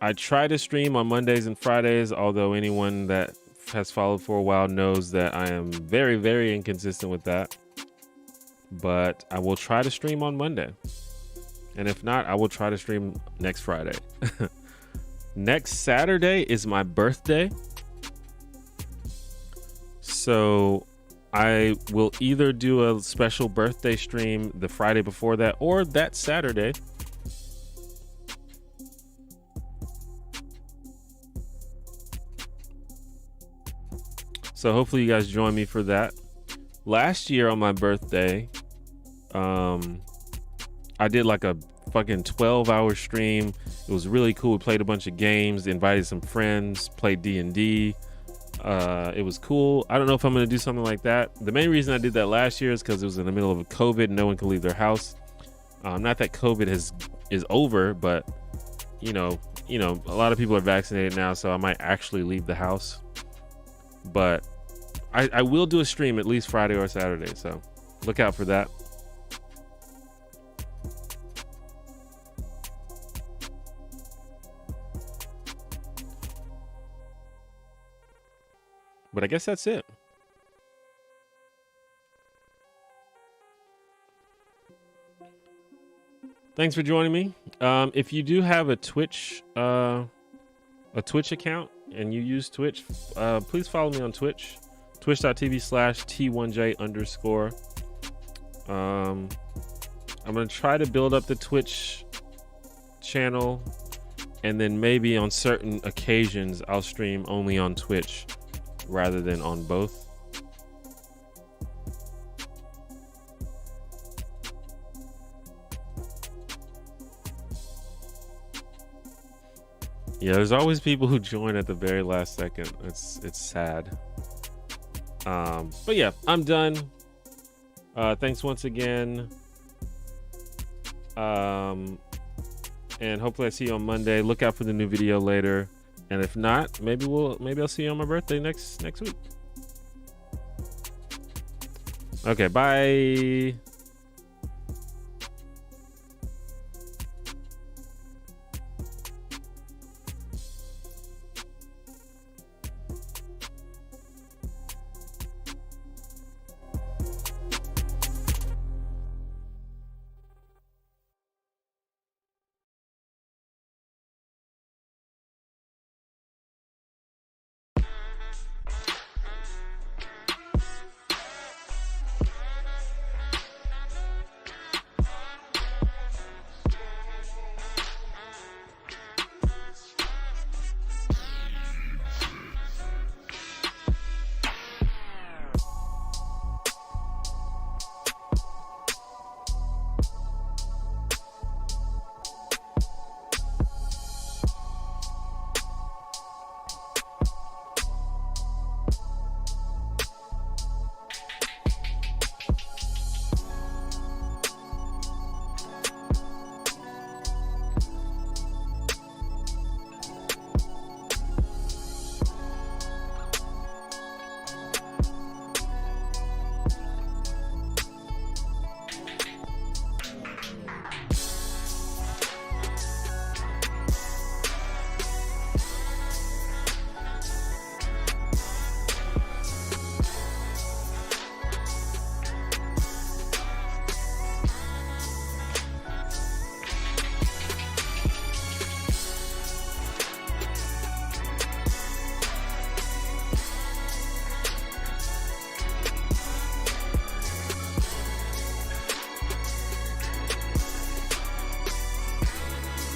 I try to stream on Mondays and Fridays, although anyone that has followed for a while knows that I am very, very inconsistent with that. But I will try to stream on Monday. And if not, I will try to stream next Friday. Next Saturday is my birthday. So I will either do a special birthday stream the Friday before that or that Saturday. So hopefully you guys join me for that. Last year on my birthday, I did like a fucking 12-hour stream. It was really cool. We played a bunch of games, invited some friends, played D&D. It was cool. I don't know if I'm going to do something like that. The main reason I did that last year is because it was in the middle of COVID. No one could leave their house. Not that COVID is over, but you know, a lot of people are vaccinated now, so I might actually leave the house. But I will do a stream at least Friday or Saturday, so look out for that. But I guess that's it. Thanks for joining me. If you do have a Twitch account and you use Twitch, please follow me on Twitch, twitch.tv/T1J_. I'm gonna try to build up the Twitch channel, and then maybe on certain occasions I'll stream only on Twitch rather than on both. Yeah, there's always people who join at the very last second. It's sad. But yeah, I'm done. Thanks once again. And hopefully I see you on Monday. Look out for the new video later. And if not, maybe I'll see you on my birthday next week. Okay, bye.